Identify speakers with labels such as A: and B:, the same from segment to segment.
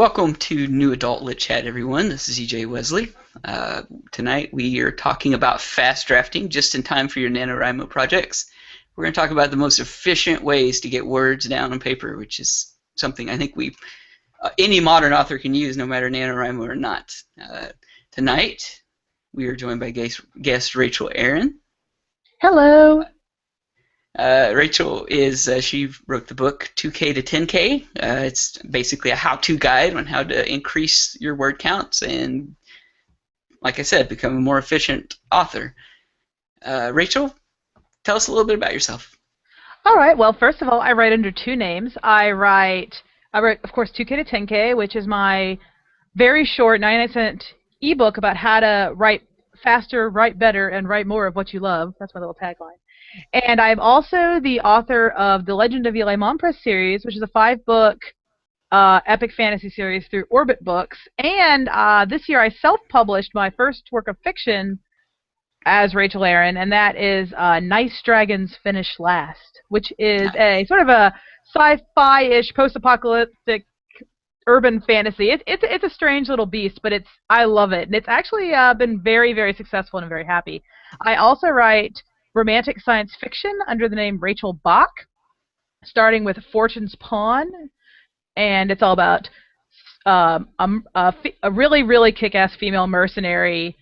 A: Welcome to New Adult Lit Chat, everyone. This is EJ Wesley. Tonight we are talking about fast drafting just in time for your NaNoWriMo projects. We're going to talk about the most efficient ways to get words down on paper, which is something I think any modern author can use, no matter NaNoWriMo or not. Tonight we are joined by guest Rachel Aaron.
B: Hello.
A: Rachel she wrote the book 2K to 10K. It's basically a how-to guide on how to increase your word counts and, like I said, become a more efficient author. Rachel, tell us a little bit about yourself.
B: All right. Well, first of all, I write under two names. I write, of course, 2K to 10K, which is my very short 99-cent ebook about how to write faster, write better, and write more of what you love. That's my little tagline. And I'm also the author of the Legend of Eli Press series, which is a 5-book epic fantasy series through Orbit Books. And this year I self-published my first work of fiction as Rachel Aaron, and that is Nice Dragons Finish Last, which is a sort of a sci-fi-ish post-apocalyptic urban fantasy. It's a strange little beast, but I love it. And it's actually been very, very successful, and I'm very happy. I also write romantic science fiction under the name Rachel Bach, starting with Fortune's Pawn, and it's all about a really, really kick-ass female mercenary,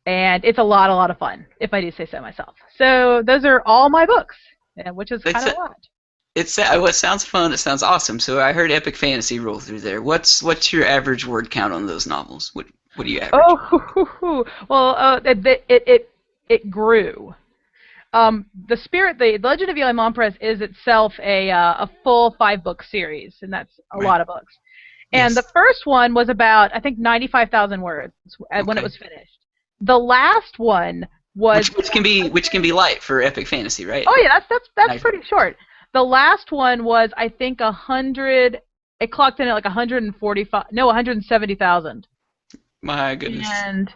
B: and it's a lot of fun, if I do say so myself. So those are all my books, which is kind of a lot.
A: It sounds fun. It sounds awesome. So I heard epic fantasy roll through there. What's your average word count on those novels? What do you average?
B: Oh, well, it grew. The Legend of Eli Press is itself a full 5-book series, and that's a lot of books. And the first one was about, I think, 95,000 words when it was finished. The last one was
A: which can be light for epic fantasy, right?
B: Oh yeah, that's pretty short. The last one was, I think, 100. It clocked in at like 170,000.
A: My goodness.
B: And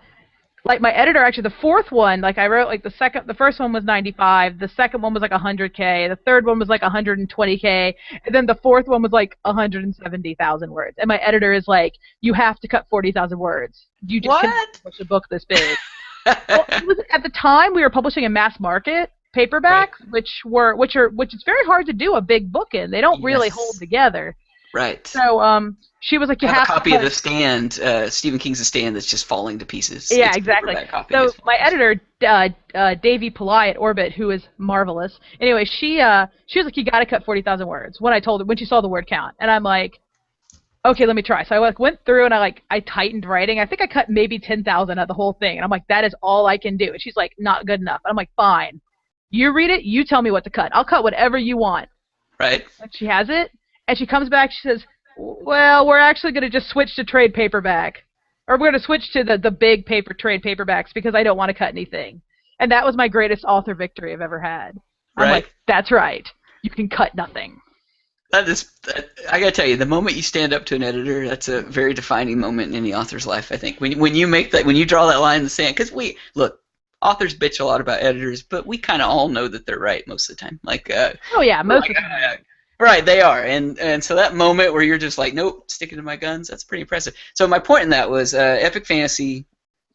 B: like my editor, actually, the fourth one, like I wrote, like the first one was 95, the second one was like 100K, the third one was like 120K, and then the fourth one was like 170,000 words. And my editor is like, you have to cut 40,000 words. You just can't publish a book this big. Well, at the time, we were publishing a mass market paperback, which is very hard to do a big book in. They don't really hold together.
A: Right.
B: So she was like, you have
A: a copy
B: to
A: of The Stand, Stephen King's The Stand, that's just falling to pieces.
B: Yeah, exactly. So my editor, Davey Pillai at Orbit, who is marvelous. Anyway, she was like, you got to cut 40,000 words. When she saw the word count, and I'm like, okay, let me try. So I went through and I tightened writing. I think I cut maybe 10,000 of the whole thing, and I'm like, that is all I can do. And she's like, not good enough. And I'm like, fine. You read it. You tell me what to cut. I'll cut whatever you want.
A: Right.
B: And she has it, and she comes back. She says, well, we're actually going to just switch to trade paperback. Or we're going to switch to the big trade paperbacks because I don't want to cut anything. And that was my greatest author victory I've ever had. I'm like, that's right. You can cut nothing.
A: I got to tell you, the moment you stand up to an editor, that's a very defining moment in any author's life, I think. When you draw that line in the sand, because authors bitch a lot about editors, but we kind of all know that they're right most of the time. Like,
B: oh yeah, most of the time.
A: Right, they are, and so that moment where you're just like, nope, sticking to my guns, that's pretty impressive. So my point in that was, epic fantasy,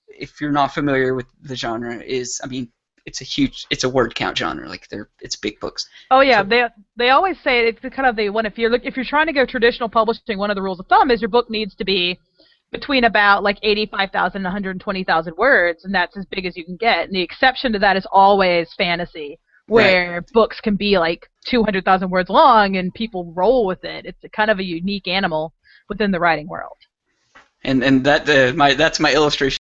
A: if you're not familiar with the genre, it's a word count genre, like it's big books.
B: Oh yeah, so, they always say it's kind of the one, if you're trying to go traditional publishing, one of the rules of thumb is your book needs to be between about like 85,000 and 120,000 words, and that's as big as you can get. And the exception to that is always fantasy, where books can be like 200,000 words long and people roll with it. It's kind of a unique animal within the writing world.
A: And that's my illustration.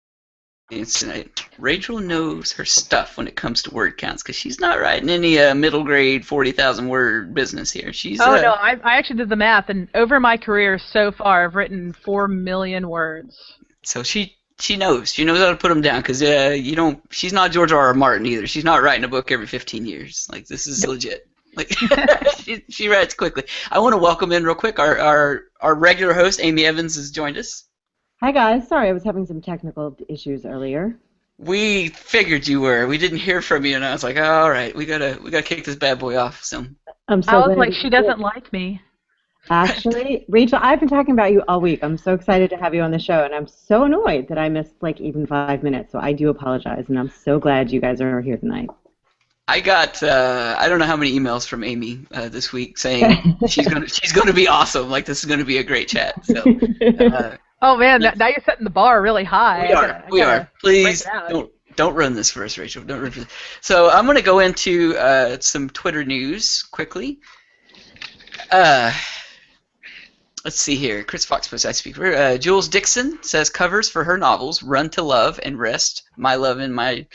A: Rachel knows her stuff when it comes to word counts, because she's not writing any middle grade 40,000 word business here.
B: No, I actually did the math, and over my career so far, I've written 4 million words. So
A: she knows how to put them down, because she's not George R.R. Martin either. She's not writing a book every 15 years. Like, this is legit. Like, she writes quickly. I want to welcome in real quick our regular host, Amy Evans, has joined us.
C: Hi guys, sorry I was having some technical issues earlier.
A: We figured you were. We didn't hear from you, and I was like, all right, we gotta kick this bad boy off. So
C: I
B: was like, she doesn't like me.
C: Actually, Rachel, I've been talking about you all week. I'm so excited to have you on the show, and I'm so annoyed that I missed like even 5 minutes. So I do apologize, and I'm so glad you guys are here tonight.
A: I got I don't know how many emails from Amy this week saying she's gonna be awesome. Like this is gonna be a great chat. So
B: Oh man, now you're setting the bar really high.
A: we are. Please
B: break it out.
A: don't run this for us, Rachel. Don't run for this. So I'm gonna go into some Twitter news quickly. Let's see here. Chris Fox posts I speak for. Jules Dixon says covers for her novels Run to Love and Rest My Love in My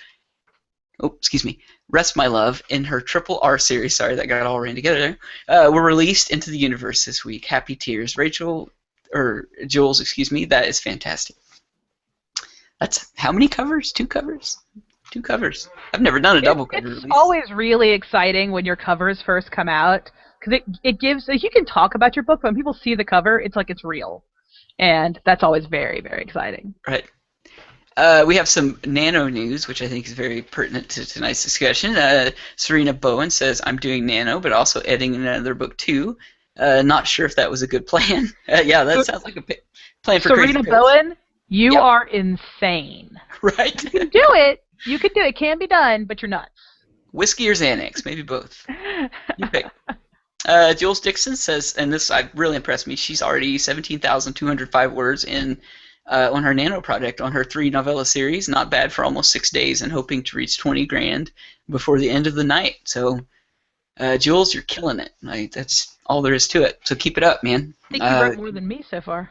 A: Rest My Love in her Triple R series. Sorry, that got all ran together there. Were released into the universe this week. Happy tears, Jules. Excuse me. That is fantastic. That's how many covers? 2 covers. 2 covers. I've never done a double cover release.
B: It's always really exciting when your covers first come out because it gives. You can talk about your book, but when people see the cover, it's like it's real, and that's always very, very exciting.
A: Right. We have some nano news, which I think is very pertinent to tonight's discussion. Serena Bowen says, I'm doing nano, but also editing another book too. Not sure if that was a good plan. Yeah, that sounds like a plan for
B: Serena
A: crazy
B: Bowen, you are insane.
A: Right?
B: You can do it. You can do it. It can be done, but you're nuts.
A: Whiskey or Xanax, maybe both. You pick. Jules Dixon says, and this really impressed me, she's already 17,205 words in on her Nano project, on her 3 novella series. Not bad for almost 6 days, and hoping to reach 20 grand before the end of the night. So, Jules, you're killing it. That's all there is to it. So keep it up, man.
B: I think you wrote more than me so far.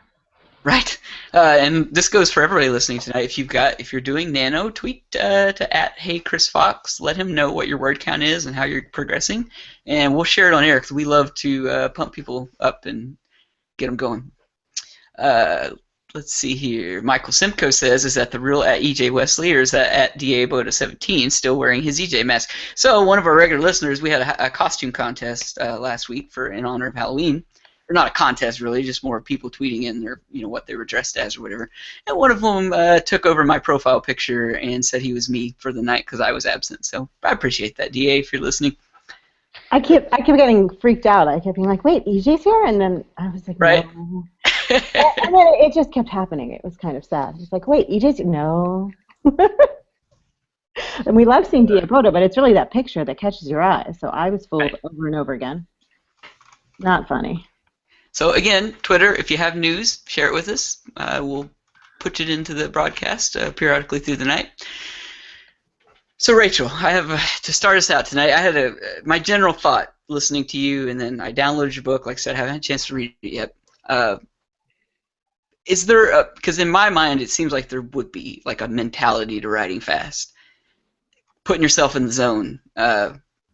A: Right. And this goes for everybody listening tonight. If you're doing Nano, tweet to @HeyChrisFox. Let him know what your word count is and how you're progressing, and we'll share it on air because we love to pump people up and get them going. Let's see here. Michael Simcoe says, is that the real @EJ Wesley, or is that @DABota17 still wearing his EJ mask? So one of our regular listeners, we had a costume contest last week in honor of Halloween. Or not a contest, really, just more people tweeting in their, what they were dressed as or whatever. And one of them took over my profile picture and said he was me for the night because I was absent. So I appreciate that, DA, if you're listening.
C: I kept getting freaked out. I kept being like, wait, EJ's here? And then I was like,
A: right.
C: No. And then it just kept happening. It was kind of sad. It's like, wait, EJ's, no. And we love seeing Diaboto, but it's really that picture that catches your eye. So I was fooled over and over again. Not funny.
A: So again, Twitter, if you have news, share it with us. We'll put it into the broadcast periodically through the night. So Rachel, I have to start us out tonight. I had my general thought listening to you, and then I downloaded your book. Like I said, I haven't had a chance to read it yet. Is there, because in my mind it seems like there would be like a mentality to writing fast, putting yourself in the zone,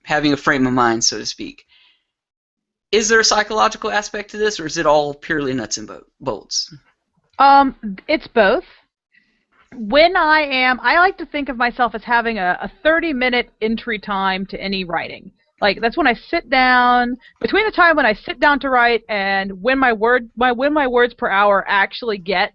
A: having a frame of mind, so to speak. Is there a psychological aspect to this, or is it all purely nuts and bolts?
B: It's both. When I like to think of myself as having a 30-minute entry time to any writing. Like that's when I sit down, between the time when I sit down to write and when my words per hour actually get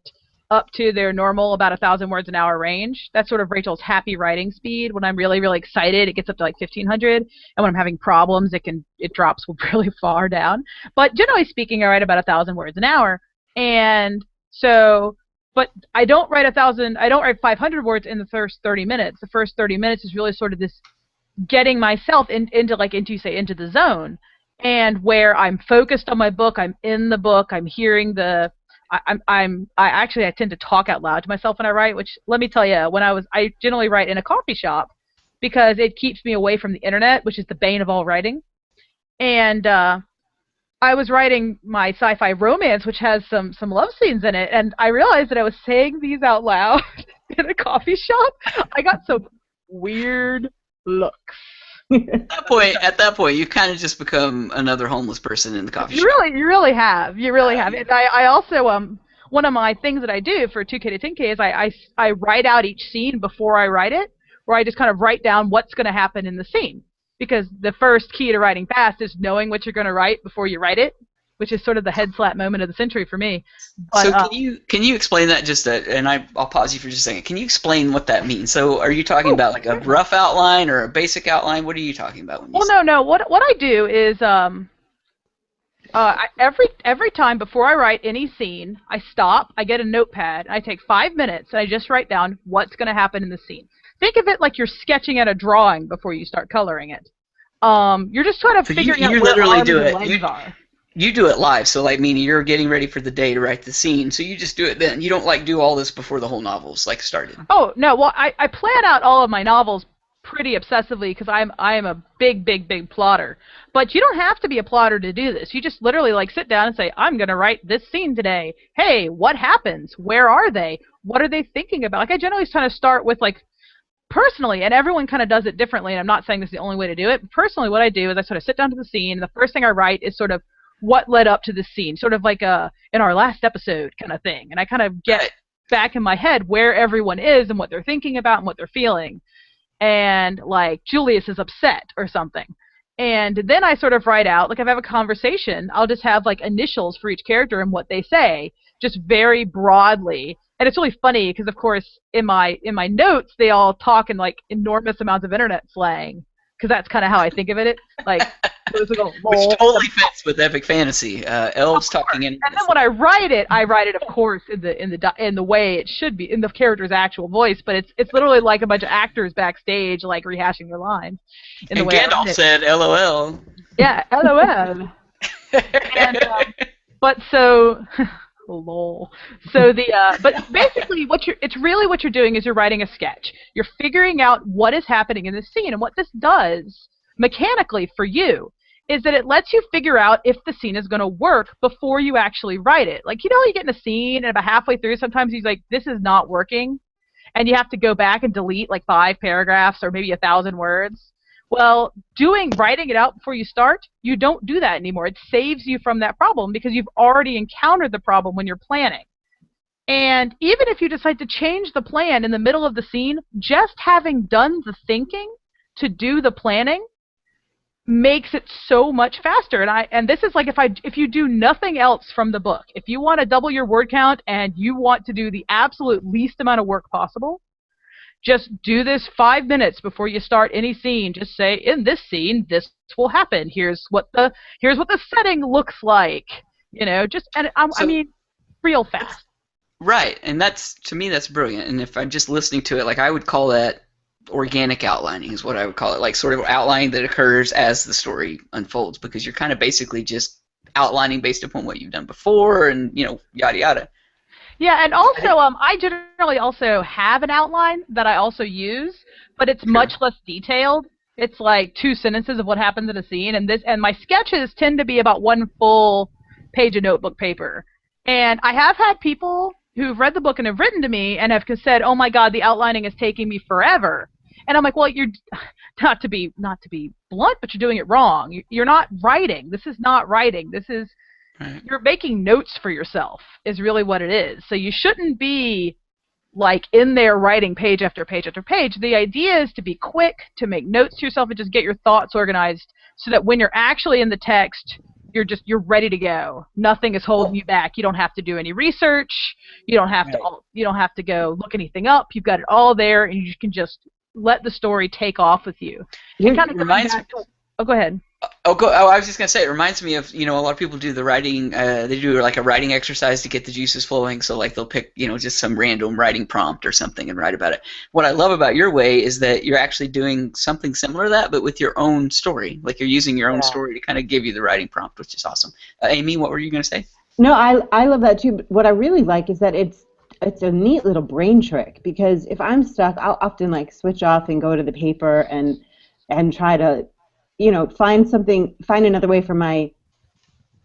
B: up to their normal about 1,000 words an hour range. That's sort of Rachel's happy writing speed. When I'm really, really excited, it gets up to like 1,500, and when I'm having problems, it drops really far down. But generally speaking, I write about 1,000 words an hour, and so, but I don't write 500 words in the first 30 minutes. The first 30 minutes is really sort of this getting myself into the zone, and where I'm focused on my book, I'm in the book, I'm hearing the. I tend to talk out loud to myself when I write, which let me tell you, I generally write in a coffee shop because it keeps me away from the internet, which is the bane of all writing. And I was writing my sci-fi romance, which has some love scenes in it, and I realized that I was saying these out loud in a coffee shop. I got some weird looks.
A: At that point, you kind of just become another homeless person in the coffee shop.
B: You really have. And I also one of my things that I do for 2K to 10K is I write out each scene before I write it, where I just kind of write down what's going to happen in the scene, because the first key to writing fast is knowing what you're going to write before you write it, which is sort of the head slap moment of the century for me. But,
A: so can you explain that and I'll pause you for just a second. Can you explain what that means? So are you talking about like a rough outline or a basic outline? What are you talking about?
B: No. What I do is Every time before I write any scene, I stop, I get a notepad, and I take 5 minutes, and I just write down what's going to happen in the scene. Think of it like you're sketching out a drawing before you start coloring it. You're just sort of
A: So
B: figuring
A: you
B: out where
A: literally
B: arms
A: do
B: and
A: it.
B: legs are.
A: You do it live, so like meaning you're getting ready for the day to write the scene, so you just do it then. You don't like do all this before the whole novel's like started.
B: Oh no, well I plan out all of my novels pretty obsessively because I am a big plotter. But you don't have to be a plotter to do this. You just literally like sit down and say, I'm gonna write this scene today. Hey, what happens? Where are they? What are they thinking about? Like I generally kind of start with like personally, and everyone kind of does it differently, and I'm not saying this is the only way to do it, but personally what I do is I sort of sit down to the scene, and the first thing I write is sort of what led up to this scene, sort of like a in our last episode kind of thing, and I kind of get back in my head where everyone is and what they're thinking about and what they're feeling, and like Julius is upset or something, and then I sort of write out, like if I have a conversation, I'll just have like initials for each character and what they say, just very broadly. And it's really funny because, of course, in my notes, they all talk in like enormous amounts of internet slang because that's kind of how I think of it. Like, which
A: totally fits with epic fantasy. Elves talking in.
B: And then when I write it, of course, in the way it should be, in the character's actual voice. But it's literally like a bunch of actors backstage, like rehashing their lines.
A: And Gandalf said, "LOL."
B: Yeah, LOL. And but so. Lol. So but basically it's really what you're doing is you're writing a sketch. You're figuring out what is happening in the scene, and what this does mechanically for you is that it lets you figure out if the scene is going to work before you actually write it. Like, you know, you get in a scene and about halfway through sometimes you're like, this is not working, and you have to go back and delete like 5 paragraphs or maybe 1,000 words. Well, writing it out before you start, you don't do that anymore. It saves you from that problem because you've already encountered the problem when you're planning. And even if you decide to change the plan in the middle of the scene, just having done the thinking to do the planning makes it so much faster. And this is like if you do nothing else from the book, if you want to double your word count and you want to do the absolute least amount of work possible, just do this 5 minutes before you start any scene. Just say, in this scene, this will happen. Here's what the setting looks like. You know, I mean, real fast.
A: Right, and to me that's brilliant. And if I'm just listening to it, like I would call that organic outlining is what I would call it, like sort of outlining that occurs as the story unfolds, because you're kind of basically just outlining based upon what you've done before, and yada yada.
B: Yeah, and also I generally also have an outline that I also use, but it's much less detailed. It's like 2 sentences of what happens in a scene, and my sketches tend to be about 1 full page of notebook paper. And I have had people who've read the book and have written to me and have said, "Oh my God, the outlining is taking me forever." And I'm like, "Well, you're not to be blunt, but you're doing it wrong. You're not writing. This is not writing. This is." Right. You're making notes for yourself is really what it is. So you shouldn't be like in there writing page after page after page. The idea is to be quick, to make notes to yourself, and just get your thoughts organized so that when you're actually in the text, you're ready to go. Nothing is holding you back. You don't have to do any research. You don't have to go look anything up. You've got it all there, and you can just let the story take off with you. It kind of reminds me. Oh, go ahead.
A: I was just going to say, it reminds me of, a lot of people do the writing, they do like a writing exercise to get the juices flowing, so like they'll pick, just some random writing prompt or something and write about it. What I love about your way is that you're actually doing something similar to that, but with your own story. Like you're using your own story to kind of give you the writing prompt, which is awesome. Amy, what were you going to say?
C: No, I love that too, but what I really like is that it's a neat little brain trick, because if I'm stuck, I'll often like switch off and go to the paper and try to find another way for my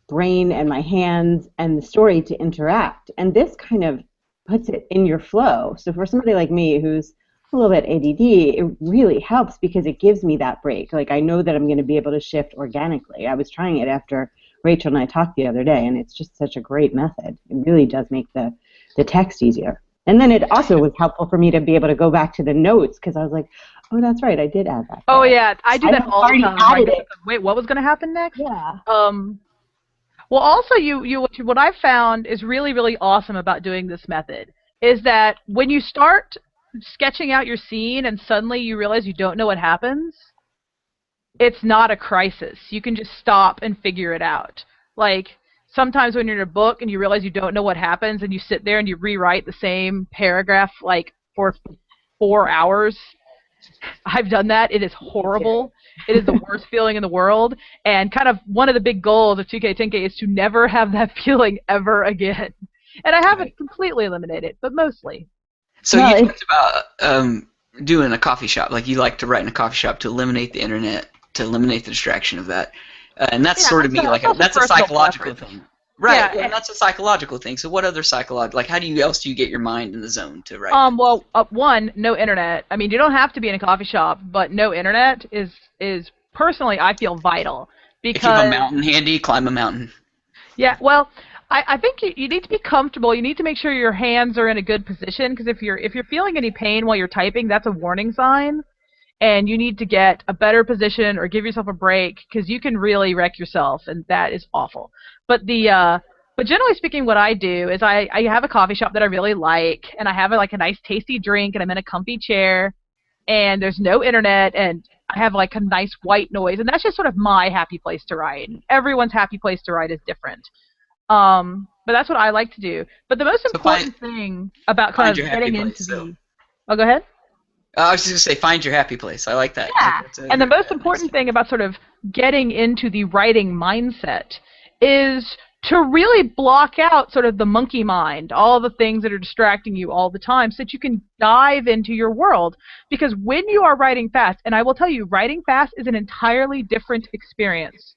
C: brain and my hands and the story to interact. And this kind of puts it in your flow. So for somebody like me who's a little bit ADD, it really helps because it gives me that break. Like I know that I'm going to be able to shift organically. I was trying it after Rachel and I talked the other day, and it's just such a great method. It really does make the text easier. And then it also was helpful for me to be able to go back to the notes, because I was like, oh, that's right, I did add that.
B: Oh, yeah, I do that all the time. Wait, what was going to happen next?
C: Yeah.
B: Well, also, what I've found is really, really awesome about doing this method is that when you start sketching out your scene and suddenly you realize you don't know what happens, it's not a crisis. You can just stop and figure it out. Like, sometimes when you're in a book and you realize you don't know what happens and you sit there and you rewrite the same paragraph, like, for 4 hours. I've done that. It is horrible. It is the worst feeling in the world. And kind of one of the big goals of 2K10K is to never have that feeling ever again. And I haven't completely eliminated it, but mostly.
A: So you talked about doing a coffee shop. Like, you like to write in a coffee shop to eliminate the internet, to eliminate the distraction of that. And that's sort of me, like, that's a psychological thing. Right, yeah, and that's a psychological thing. So what other psychological, like, how else do you get your mind in the zone to write?
B: Well, one, no internet. I mean, you don't have to be in a coffee shop, but no internet is personally, I feel, vital. Because,
A: if you have a mountain handy, climb a mountain.
B: Yeah, well, I think you need to be comfortable. You need to make sure your hands are in a good position, because if you're feeling any pain while you're typing, that's a warning sign. And you need to get a better position or give yourself a break, because you can really wreck yourself, and that is awful. But generally speaking, what I do is I have a coffee shop that I really like, and I have like a nice tasty drink, and I'm in a comfy chair, and there's no internet, and I have like a nice white noise, and that's just sort of my happy place to write. And everyone's happy place to write is different. But that's what I like to do. But the most important thing about kind of getting into the... Oh, go ahead.
A: I was just going to say, find your happy place. I like that.
B: Yeah, and the most important thing about sort of getting into the writing mindset is to really block out sort of the monkey mind, all the things that are distracting you all the time, so that you can dive into your world. Because when you are writing fast, and I will tell you, writing fast is an entirely different experience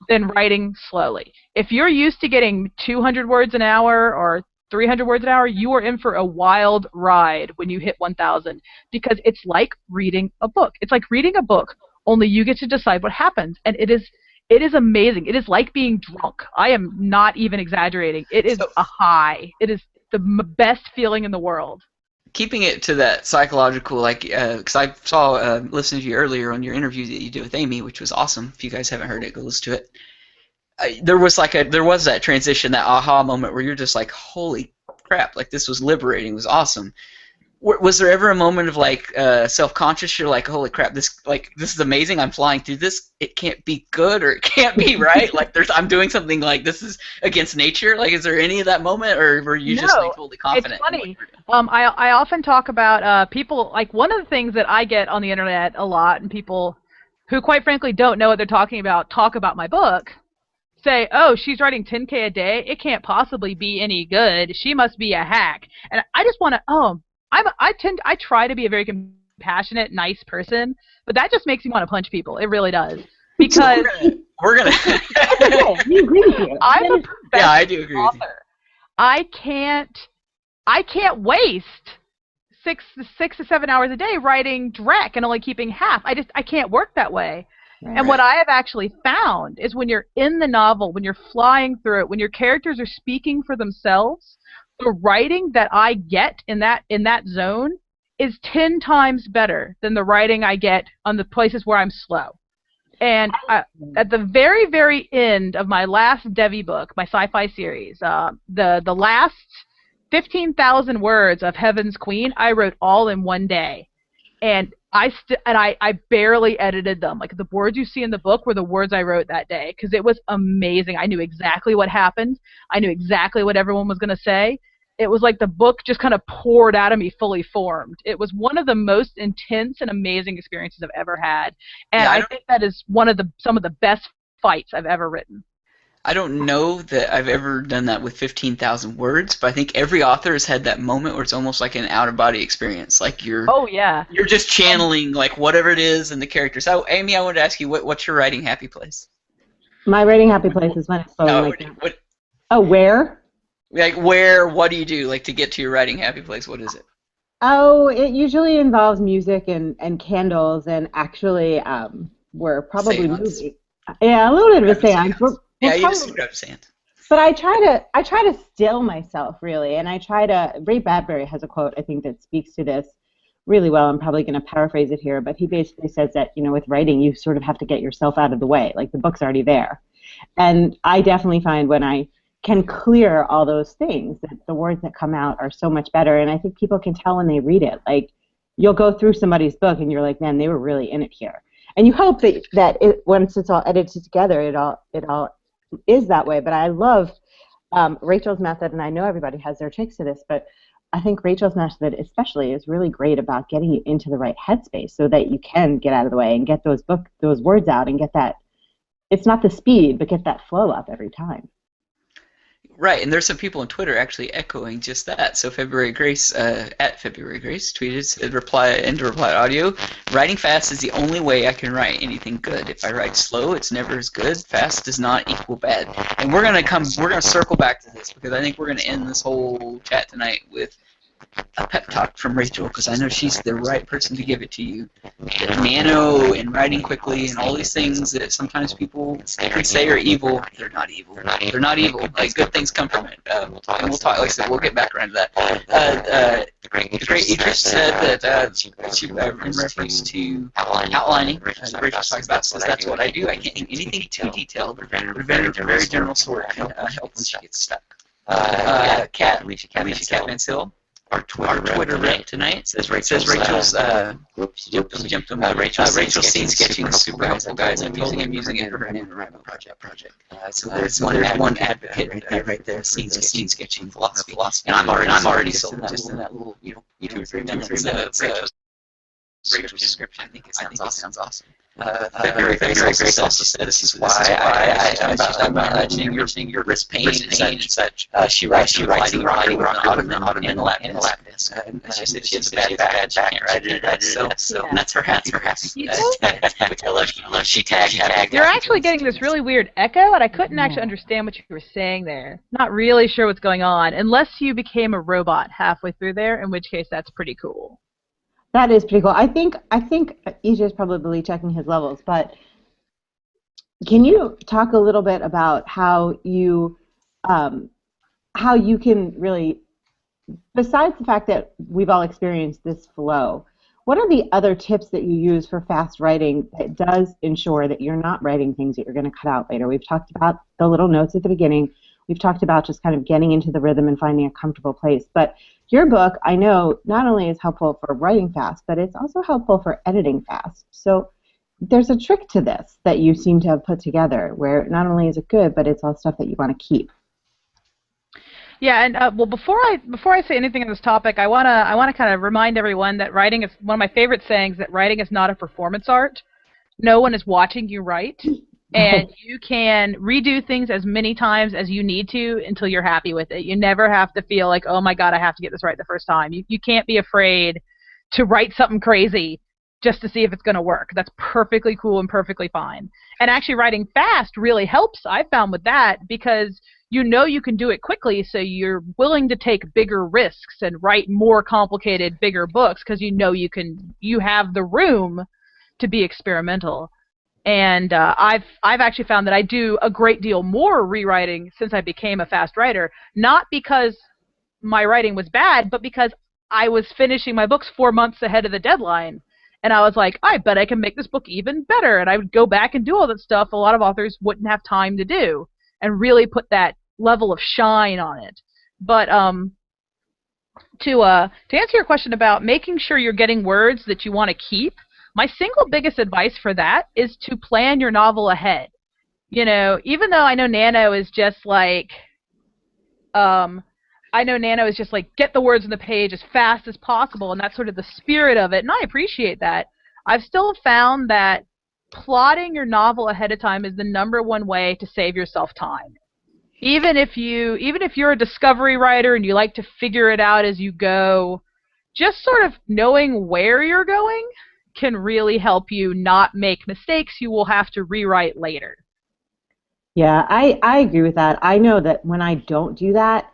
B: than writing slowly. If you're used to getting 200 words an hour or 300 words an hour, you are in for a wild ride when you hit 1,000, because it's like reading a book. It's like reading a book, only you get to decide what happens, and it is amazing. It is like being drunk. I am not even exaggerating. It is a high. It is the best feeling in the world.
A: Keeping it to that psychological, like, because I saw, listening to you earlier on your interview that you did with Amy, which was awesome. If you guys haven't heard it, go listen to it. There was that transition, that aha moment where you're just like, holy crap, like, this was liberating, it was awesome. Was there ever a moment of like self-conscious? You're like, holy crap, this is amazing. I'm flying through this. It can't be good, or it can't be right. Like, I'm doing something, like, this is against nature. Like, is there any of that moment, or were you just like totally confident?
B: It's funny. I often talk about people, like, one of the things that I get on the internet a lot, and people who quite frankly don't know what they're talking about talk about my book. Say, oh, she's writing 10K a day. It can't possibly be any good. She must be a hack. And I just want to, I try to be a very compassionate, nice person, but that just makes me want to punch people. It really does. Because
A: we're gonna.
C: We agree with you.
B: I'm a
A: yeah, I do agree
B: author.
A: with you.
B: I can't waste six to 7 hours a day writing dreck and only keeping half. I can't work that way. Right. And what I have actually found is when you're in the novel, when you're flying through it, when your characters are speaking for themselves, the writing that I get in that zone is 10 times better than the writing I get on the places where I'm slow. And at the very, very end of my last Devi book, my sci-fi series, the last 15,000 words of Heaven's Queen, I wrote all in one day. And I barely edited them. Like, the words you see in the book were the words I wrote that day, because it was amazing. I knew exactly what happened. I knew exactly what everyone was going to say. It was like the book just kind of poured out of me fully formed. It was one of the most intense and amazing experiences I've ever had. And yeah, I think that is some of the best fights I've ever written.
A: I don't know that I've ever done that with 15,000 words, but I think every author has had that moment where it's almost like an out-of-body experience. Like, you're just channeling, like, whatever it is in the character. So, Amy, I wanted to ask you, what's your writing happy place?
C: My writing happy place is when it's slowly where?
A: Like, what do you do, like, to get to your writing happy place? What is it?
C: Oh, it usually involves music and candles, and actually, we're probably moving. Yeah, a little bit of a seance.
A: Yeah, you just grab sand.
C: But I try to still myself, really, and I try to. Ray Bradbury has a quote, I think, that speaks to this really well. I'm probably going to paraphrase it here, but he basically says that, with writing, you sort of have to get yourself out of the way. Like, the book's already there. And I definitely find when I can clear all those things, that the words that come out are so much better. And I think people can tell when they read it. Like, you'll go through somebody's book and you're like, man, they were really in it here. And you hope that once it's all edited together, it all is that way. But I love Rachel's method, and I know everybody has their tricks to this, but I think Rachel's method especially is really great about getting you into the right headspace so that you can get out of the way and get those words out and get that, it's not the speed, but get that flow up every time.
A: Right, and there's some people on Twitter actually echoing just that. So February Grace, at February Grace, tweeted reply audio. Writing fast is the only way I can write anything good. If I write slow, it's never as good. Fast does not equal bad. And we're gonna circle back to this because I think we're gonna end this whole chat tonight with a pep talk from Rachel, because I know she's the right person to give it to you. Nano and writing quickly and all these things that sometimes people can say are evil, they're not evil. They're not evil. Like, good things come from it. And we'll talk, like I said, we'll get back around to that. The great Idris said that she, in reference to outlining, Rachel's talking about, says that's what I do. I can't do anything too detailed. The very general sort can help when she gets stuck. Alicia Cat Van Sill, our Twitter rep tonight, says Rachel's jumped on Rachel's scene sketching is super helpful, guys. I'm using it for her NaNoWriMo project. So there's one advocate right there. Scene sketching philosophy, and I'm already sold just in that little 2 or 3 minutes of Rachel's description. I think it sounds awesome. February Grace also said this is why I talk about managing your wrist pain and such. She writes the writing on the lap desk. She said she has a bad back, she can't write it so and that's her happy. Which I love. She tagged.
B: You're actually getting this really weird echo, and I couldn't actually understand what you were saying there. Not really sure what's going on, unless you became a robot halfway through there, in which case that's pretty cool.
C: That is pretty cool. I think EJ is probably checking his levels, but can you talk a little bit about how you can really, besides the fact that we've all experienced this flow, what are the other tips that you use for fast writing that does ensure that you're not writing things that you're going to cut out later? We've talked about the little notes at the beginning. We've talked about just kind of getting into the rhythm and finding a comfortable place. But your book, I know, not only is helpful for writing fast, but it's also helpful for editing fast. So there's a trick to this that you seem to have put together, where not only is it good, but it's all stuff that you want to keep.
B: Yeah, and well, before I say anything on this topic, I wanna kind of remind everyone that writing is one of my favorite sayings. That writing is not a performance art. No one is watching you write. And you can redo things as many times as you need to until you're happy with it. You never have to feel like, oh my God, I have to get this right the first time. You can't be afraid to write something crazy just to see if it's going to work. That's perfectly cool and perfectly fine. And actually writing fast really helps, I've found, with that, because you know you can do it quickly, so you're willing to take bigger risks and write more complicated, bigger books because you know you have the room to be experimental. And I've actually found that I do a great deal more rewriting since I became a fast writer, not because my writing was bad, but because I was finishing my books 4 months ahead of the deadline. And I was like, I bet I can make this book even better. And I would go back and do all that stuff a lot of authors wouldn't have time to do, and really put that level of shine on it. But to answer your question about making sure you're getting words that you want to keep, my single biggest advice for that is to plan your novel ahead. You know, even though I know Nano is just like, get the words on the page as fast as possible, and that's sort of the spirit of it, and I appreciate that. I've still found that plotting your novel ahead of time is the #1 way to save yourself time. Even if you're a discovery writer and you like to figure it out as you go, just sort of knowing where you're going can really help you not make mistakes you will have to rewrite later.
C: Yeah, I agree with that. I know that when I don't do that,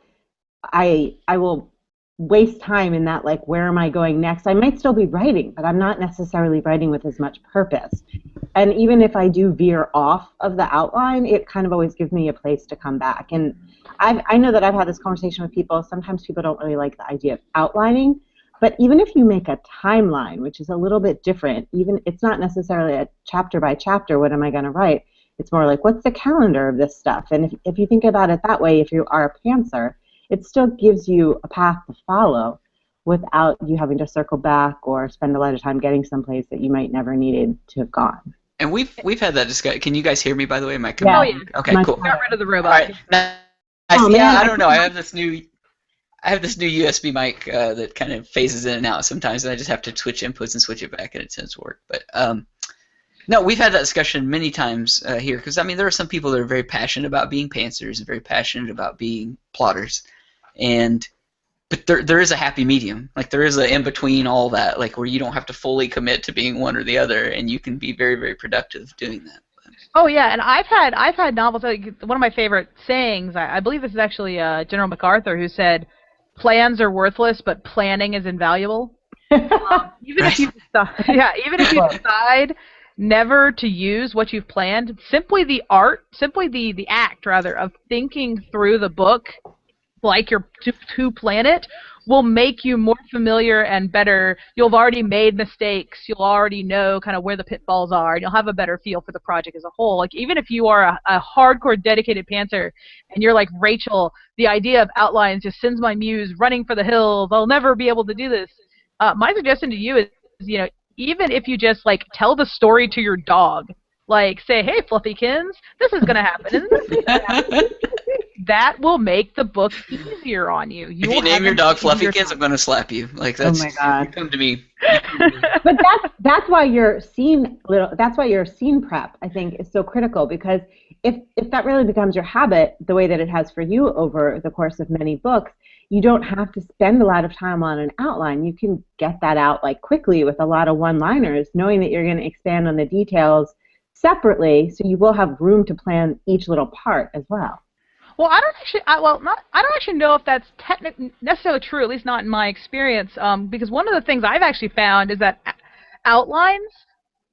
C: I will waste time in that, like, where am I going next? I might still be writing, but I'm not necessarily writing with as much purpose. And even if I do veer off of the outline, it kind of always gives me a place to come back. And I know that I've had this conversation with people. Sometimes people don't really like the idea of outlining. But even if you make a timeline, which is a little bit different, even it's not necessarily a chapter by chapter, what am I going to write? It's more like, what's the calendar of this stuff? And if you think about it that way, if you are a pantser, it still gives you a path to follow without you having to circle back or spend a lot of time getting someplace that you might never needed to have gone.
A: And we've had that discussion. Can you guys hear me, by the way? Am I coming
B: Oh
C: Yeah,
B: yeah,
A: in? Okay,
C: much
A: cool.
B: got
C: better.
B: rid of the
A: All
B: robot.
A: right. Nice.
C: Oh
A: Yeah,
C: man,
A: I
C: I
A: don't know.
C: couldn't.
A: I have this new USB mic that kind of phases in and out sometimes, and I just have to switch inputs and switch it back, and it tends to work. But no, we've had that discussion many times here because I mean there are some people that are very passionate about being pantsers and very passionate about being plotters, and but there is a happy medium. Like there is a in between all that, like where you don't have to fully commit to being one or the other, and you can be very very productive doing that.
B: Oh yeah, and I've had novels. Like, one of my favorite sayings, I believe this is actually General MacArthur, who said, "Plans are worthless, but planning is invaluable." Even if
A: Right.
B: you decide, yeah, even if you
C: Well,
B: decide never to use what you've planned, simply the act rather of thinking through the book like you're to plan it will make you more familiar and better. You'll have already made mistakes. You'll already know kind of where the pitfalls are, and you'll have a better feel for the project as a whole. Like even if you are a hardcore dedicated pantser and you're like Rachel, the idea of outlines just sends my muse running for the hills. I'll never be able to do this. My suggestion to you is, even if you just like tell the story to your dog, like say, "Hey, Fluffykins, this is gonna happen, and this is gonna happen." That will make the book easier on you. You
A: If
B: will
A: you name
B: have
A: your
B: an
A: dog
B: easier
A: Fluffykins, I'm
B: time.
A: gonna slap you. Like
C: oh my
A: that's you
C: God.
A: come to me. You come to me.
C: But that's why your scene prep, I think, is so critical, because if that really becomes your habit the way that it has for you over the course of many books, you don't have to spend a lot of time on an outline. You can get that out like quickly with a lot of one-liners, knowing that you're going to expand on the details separately, so you will have room to plan each little part as well.
B: Well, I don't actually. I don't actually know if that's necessarily true. At least not in my experience. Because one of the things I've actually found is that outlines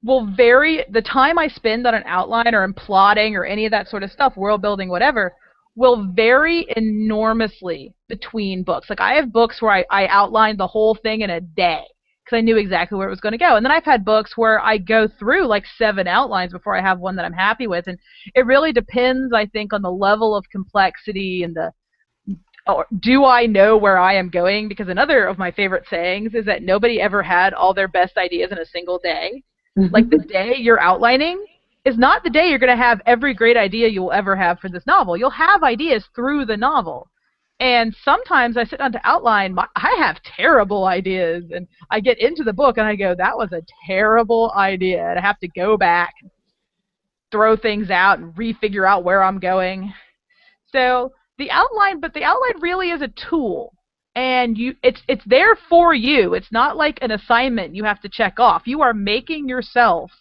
B: will vary. The time I spend on an outline or in plotting or any of that sort of stuff, world building, whatever, will vary enormously between books. Like I have books where I outlined the whole thing in a day because I knew exactly where it was going to go. And then I've had books where I go through like 7 outlines before I have one that I'm happy with. And it really depends, I think, on the level of complexity and the or do I know where I am going? Because another of my favorite sayings is that nobody ever had all their best ideas in a single day. Like the day you're outlining is not the day you're going to have every great idea you'll ever have for this novel. You'll have ideas through the novel. And sometimes I sit down to outline, I have terrible ideas, and I get into the book and I go, that was a terrible idea. And I have to go back, throw things out, and refigure out where I'm going. So but the outline really is a tool, and it's there for you. It's not like an assignment you have to check off. You are making yourself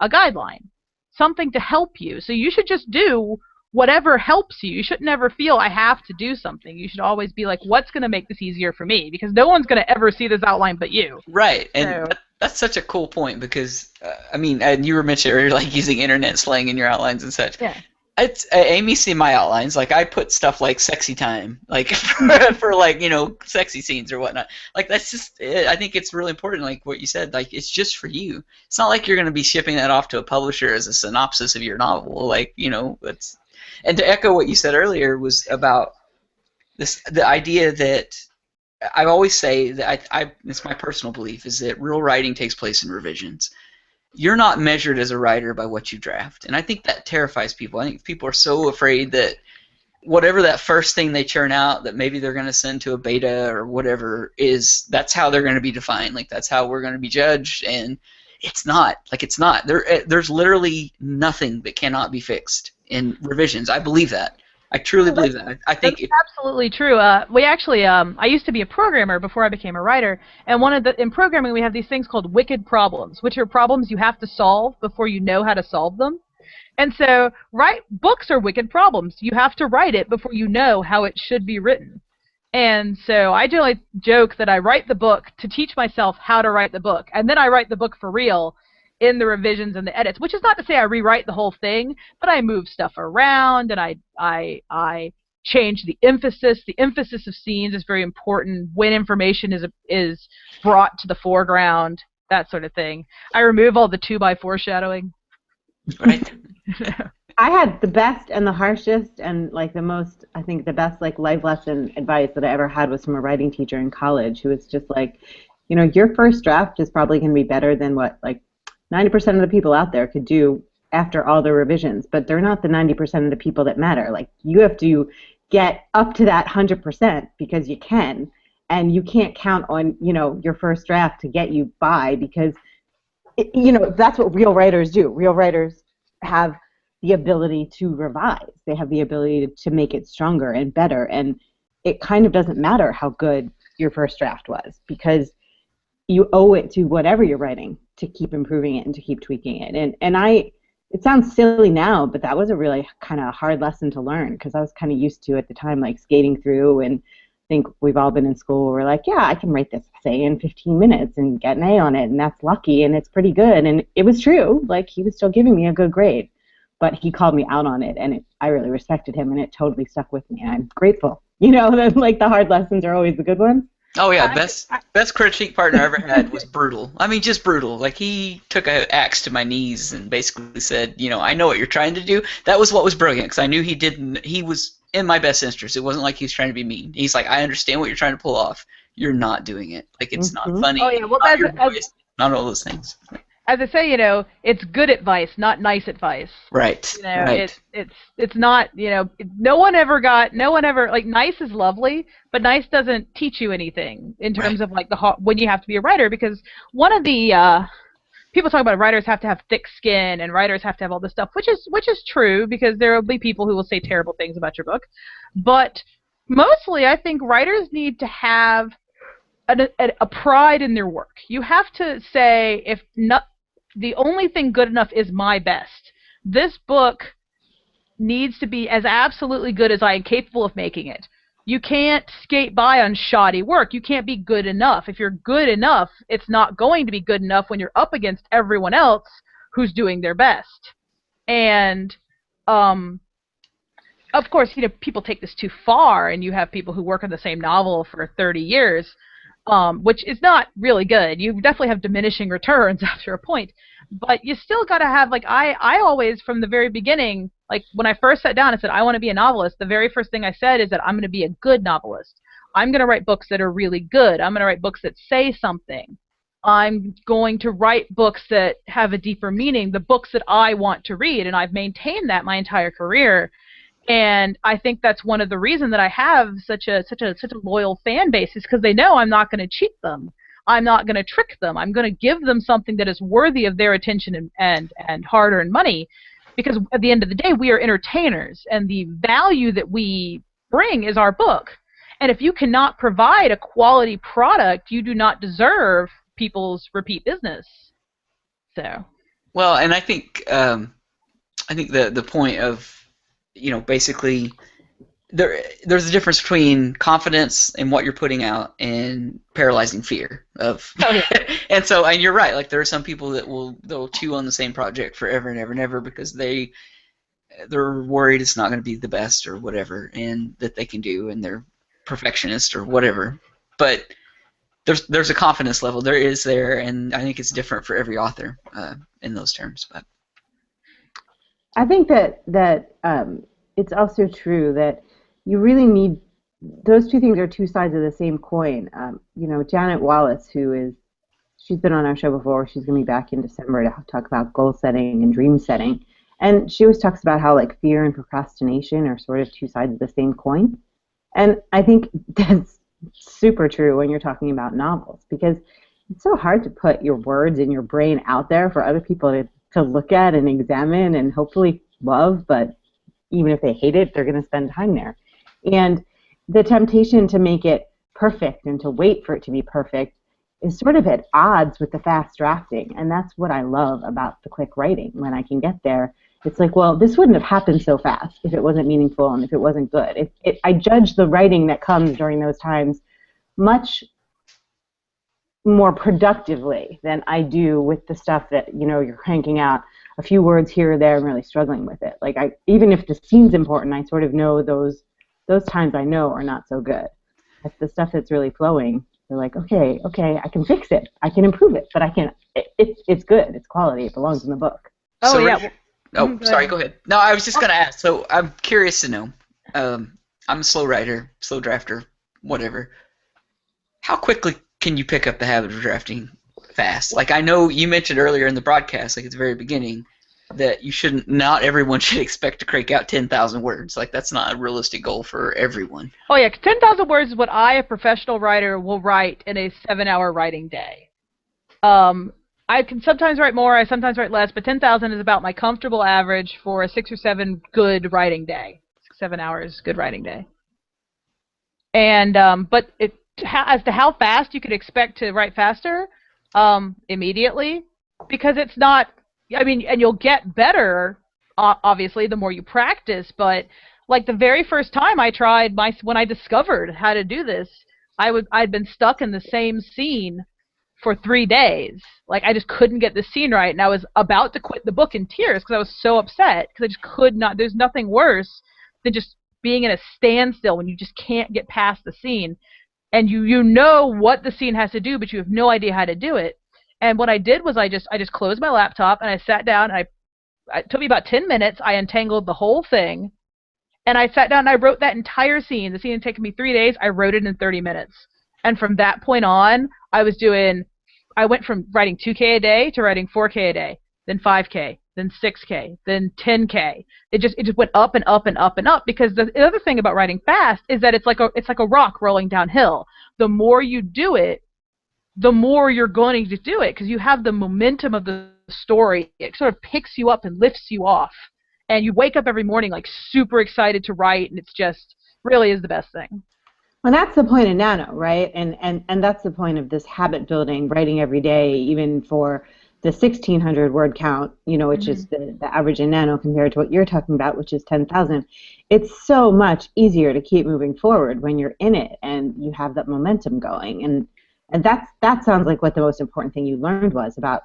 B: a guideline, something to help you. So you should just do whatever helps you. You should never feel I have to do something. You should always be like, what's going to make this easier for me? Because no one's going to ever see this outline but you.
A: Right, and
B: So
A: that's such a cool point because I mean, and you were mentioning earlier, like using internet slang in your outlines and such.
B: yeah.
A: It's Amy see my outlines. Like I put stuff like sexy time, like for like sexy scenes or whatnot. Like that's just I think it's really important. Like what you said, like it's just for you. It's not like you're going to be shipping that off to a publisher as a synopsis of your novel. Like that's and to echo what you said earlier was about the idea that I always say that it's my personal belief is that real writing takes place in revisions. You're not measured as a writer by what you draft, and I think that terrifies people. I think people are so afraid that whatever that first thing they churn out that maybe they're going to send to a beta or whatever that's how they're going to be defined. Like that's how we're going to be judged, and it's not. Like it's not. There's literally nothing that cannot be fixed in revisions. I believe that. I truly believe that. I think
B: That's absolutely true. We actually, I used to be a programmer before I became a writer, and in programming we have these things called wicked problems, which are problems you have to solve before you know how to solve them. And so, books are wicked problems. You have to write it before you know how it should be written. And so I generally joke that I write the book to teach myself how to write the book, and then I write the book for real in the revisions and the edits, which is not to say I rewrite the whole thing, but I move stuff around and I change the emphasis. The emphasis of scenes is very important when information is brought to the foreground, that sort of thing. I remove all the 2 by foreshadowing.
A: right.
C: I had the best and the harshest and like the most, I think the best like life lesson advice that I ever had was from a writing teacher in college who was just like, your first draft is probably going to be better than what like 90% of the people out there could do after all the revisions, but they're not the 90% of the people that matter. Like, you have to get up to that 100% because you can, and you can't count on, your first draft to get you by, because that's what real writers do. Real writers have the ability to revise. They have the ability to make it stronger and better, and it kind of doesn't matter how good your first draft was, because you owe it to whatever you're writing to keep improving it and to keep tweaking it. It sounds silly now, but that was a really kind of hard lesson to learn, because I was kind of used to, at the time, like skating through, and I think we've all been in school where we're like, yeah, I can write this essay in 15 minutes and get an A on it, and that's lucky, and it's pretty good. And it was true. Like, he was still giving me a good grade, but he called me out on it, and I really respected him, and it totally stuck with me, and I'm grateful. That, like, the hard lessons are always the good ones.
A: Oh yeah, best critique partner I ever had was brutal. I mean, just brutal. Like, he took an axe to my knees and basically said, I know what you're trying to do. That was what was brilliant, because I knew he was in my best interest. It wasn't like he was trying to be mean. He's like, I understand what you're trying to pull off. You're not doing it. Like, it's not funny.
B: Oh yeah, well,
A: not your voice, not all those things.
B: As I say, it's good advice, not nice advice.
A: Right. Right.
B: It's not, no one ever, like, nice is lovely, but nice doesn't teach you anything in terms of, like, when you have to be a writer, because one of the people talk about writers have to have thick skin and writers have to have all this stuff, which is true, because there will be people who will say terrible things about your book, but mostly I think writers need to have a pride in their work. You have to say, if not, the only thing good enough is my best. This book needs to be as absolutely good as I am capable of making it. You can't skate by on shoddy work. You can't be good enough. If you're good enough, it's not going to be good enough when you're up against everyone else who's doing their best. And of course, people take this too far, and you have people who work on the same novel for 30 years, which is not really good. You definitely have diminishing returns after a point. But you still got to have, like, I always, from the very beginning, like, when I first sat down and said, I want to be a novelist, the very first thing I said is that I'm going to be a good novelist. I'm going to write books that are really good. I'm going to write books that say something. I'm going to write books that have a deeper meaning, the books that I want to read, and I've maintained that my entire career. And I think that's one of the reasons that I have such a loyal fan base, is because they know I'm not going to cheat them. I'm not going to trick them. I'm going to give them something that is worthy of their attention and hard-earned money, because at the end of the day, we are entertainers, and the value that we bring is our book. And if you cannot provide a quality product, you do not deserve people's repeat business. So.
A: Well, and I think the point of, basically, there's a difference between confidence in what you're putting out and paralyzing fear of. Oh, yeah. and you're right. Like, there are some people that they'll chew on the same project forever and ever and ever, because they're worried it's not going to be the best or whatever, and that they can do, and they're perfectionist or whatever. But there's a confidence level there, and I think it's different for every author in those terms. But
C: I think that it's also true that you really need, those two things are two sides of the same coin. Janet Wallace, she's been on our show before. She's going to be back in December to talk about goal setting and dream setting. And she always talks about how, like, fear and procrastination are sort of two sides of the same coin. And I think that's super true when you're talking about novels, because it's so hard to put your words in your brain out there for other people to look at and examine and hopefully love, but even if they hate it, they're going to spend time there. And the temptation to make it perfect and to wait for it to be perfect is sort of at odds with the fast drafting. And that's what I love about the quick writing. When I can get there, it's like, well, this wouldn't have happened so fast if it wasn't meaningful and if it wasn't good. I judge the writing that comes during those times much more productively than I do with the stuff that, you're cranking out a few words here or there and really struggling with it. Like, even if the scene's important, I sort of know those times I know are not so good. It's the stuff that's really flowing. They're like, okay, I can fix it. I can improve it, but it's good. It's quality. It belongs in the book.
B: Oh,
A: so
B: yeah.
A: Sorry, go ahead. No, I was just going to ask. So I'm curious to know. I'm a slow writer, slow drafter, whatever. How quickly can you pick up the habit of drafting fast? Like, I know you mentioned earlier in the broadcast, like at the very beginning, that not everyone should expect to crank out 10,000 words. Like, that's not a realistic goal for everyone.
B: Oh yeah, 10,000 words is what I, a professional writer, will write in a 7-hour writing day. I can sometimes write more, I sometimes write less, but 10,000 is about my comfortable average for a 6 or 7 good writing day. 7 hours good writing day. And but as to how fast you could expect to write faster, immediately, because it's not. I mean, and you'll get better, obviously, the more you practice. But like the very first time I tried when I discovered how to do this, I'd been stuck in the same scene for 3 days. Like, I just couldn't get the scene right, and I was about to quit the book in tears because I was so upset because I just could not. There's nothing worse than just being in a standstill when you just can't get past the scene, and you know what the scene has to do, but you have no idea how to do it. And what I did was I just closed my laptop and I sat down, and it took me about 10 minutes. I untangled the whole thing, and I sat down and I wrote that entire scene. The scene had taken me 3 days. I wrote it in 30 minutes. And from that point on, I went from writing 2K a day to writing 4K a day, then 5K, then 6K, then 10K. It just went up and up and up and up, because the other thing about writing fast is that it's like a rock rolling downhill. The more you do it, the more you're going to do it, because you have the momentum of the story. It sort of picks you up and lifts you off. And you wake up every morning like super excited to write, and it's just really is the best thing.
C: Well, that's the point of Nano, right? And that's the point of this habit building, writing every day, even for the 1,600 word count, which is the average in Nano compared to what you're talking about, which is 10,000. It's so much easier to keep moving forward when you're in it and you have that momentum going. And that sounds like what the most important thing you learned was about,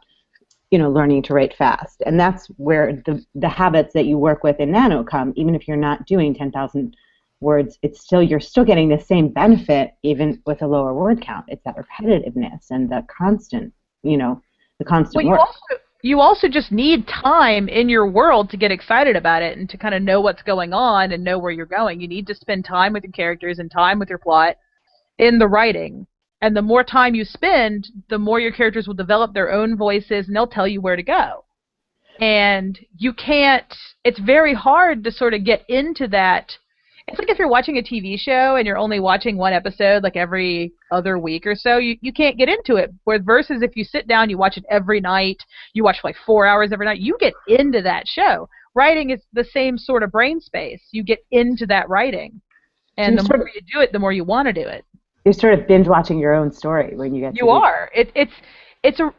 C: learning to write fast. And that's where the habits that you work with in Nano come. Even if you're not doing 10,000 words, you're still getting the same benefit even with a lower word count. It's that repetitiveness and the constant, work.
B: You also just need time in your world to get excited about it and to kind of know what's going on and know where you're going. You need to spend time with your characters and time with your plot in the writing. And the more time you spend, the more your characters will develop their own voices, and they'll tell you where to go. And it's very hard to sort of get into that. It's like if you're watching a TV show and you're only watching one episode like every other week or so, you can't get into it. Versus if you sit down, you watch it every night, you watch like 4 hours every night, you get into that show. Writing is the same sort of brain space. You get into that writing. And the more you do it, the more you want to do it.
C: You're sort of binge watching your own story when you get to
B: You are.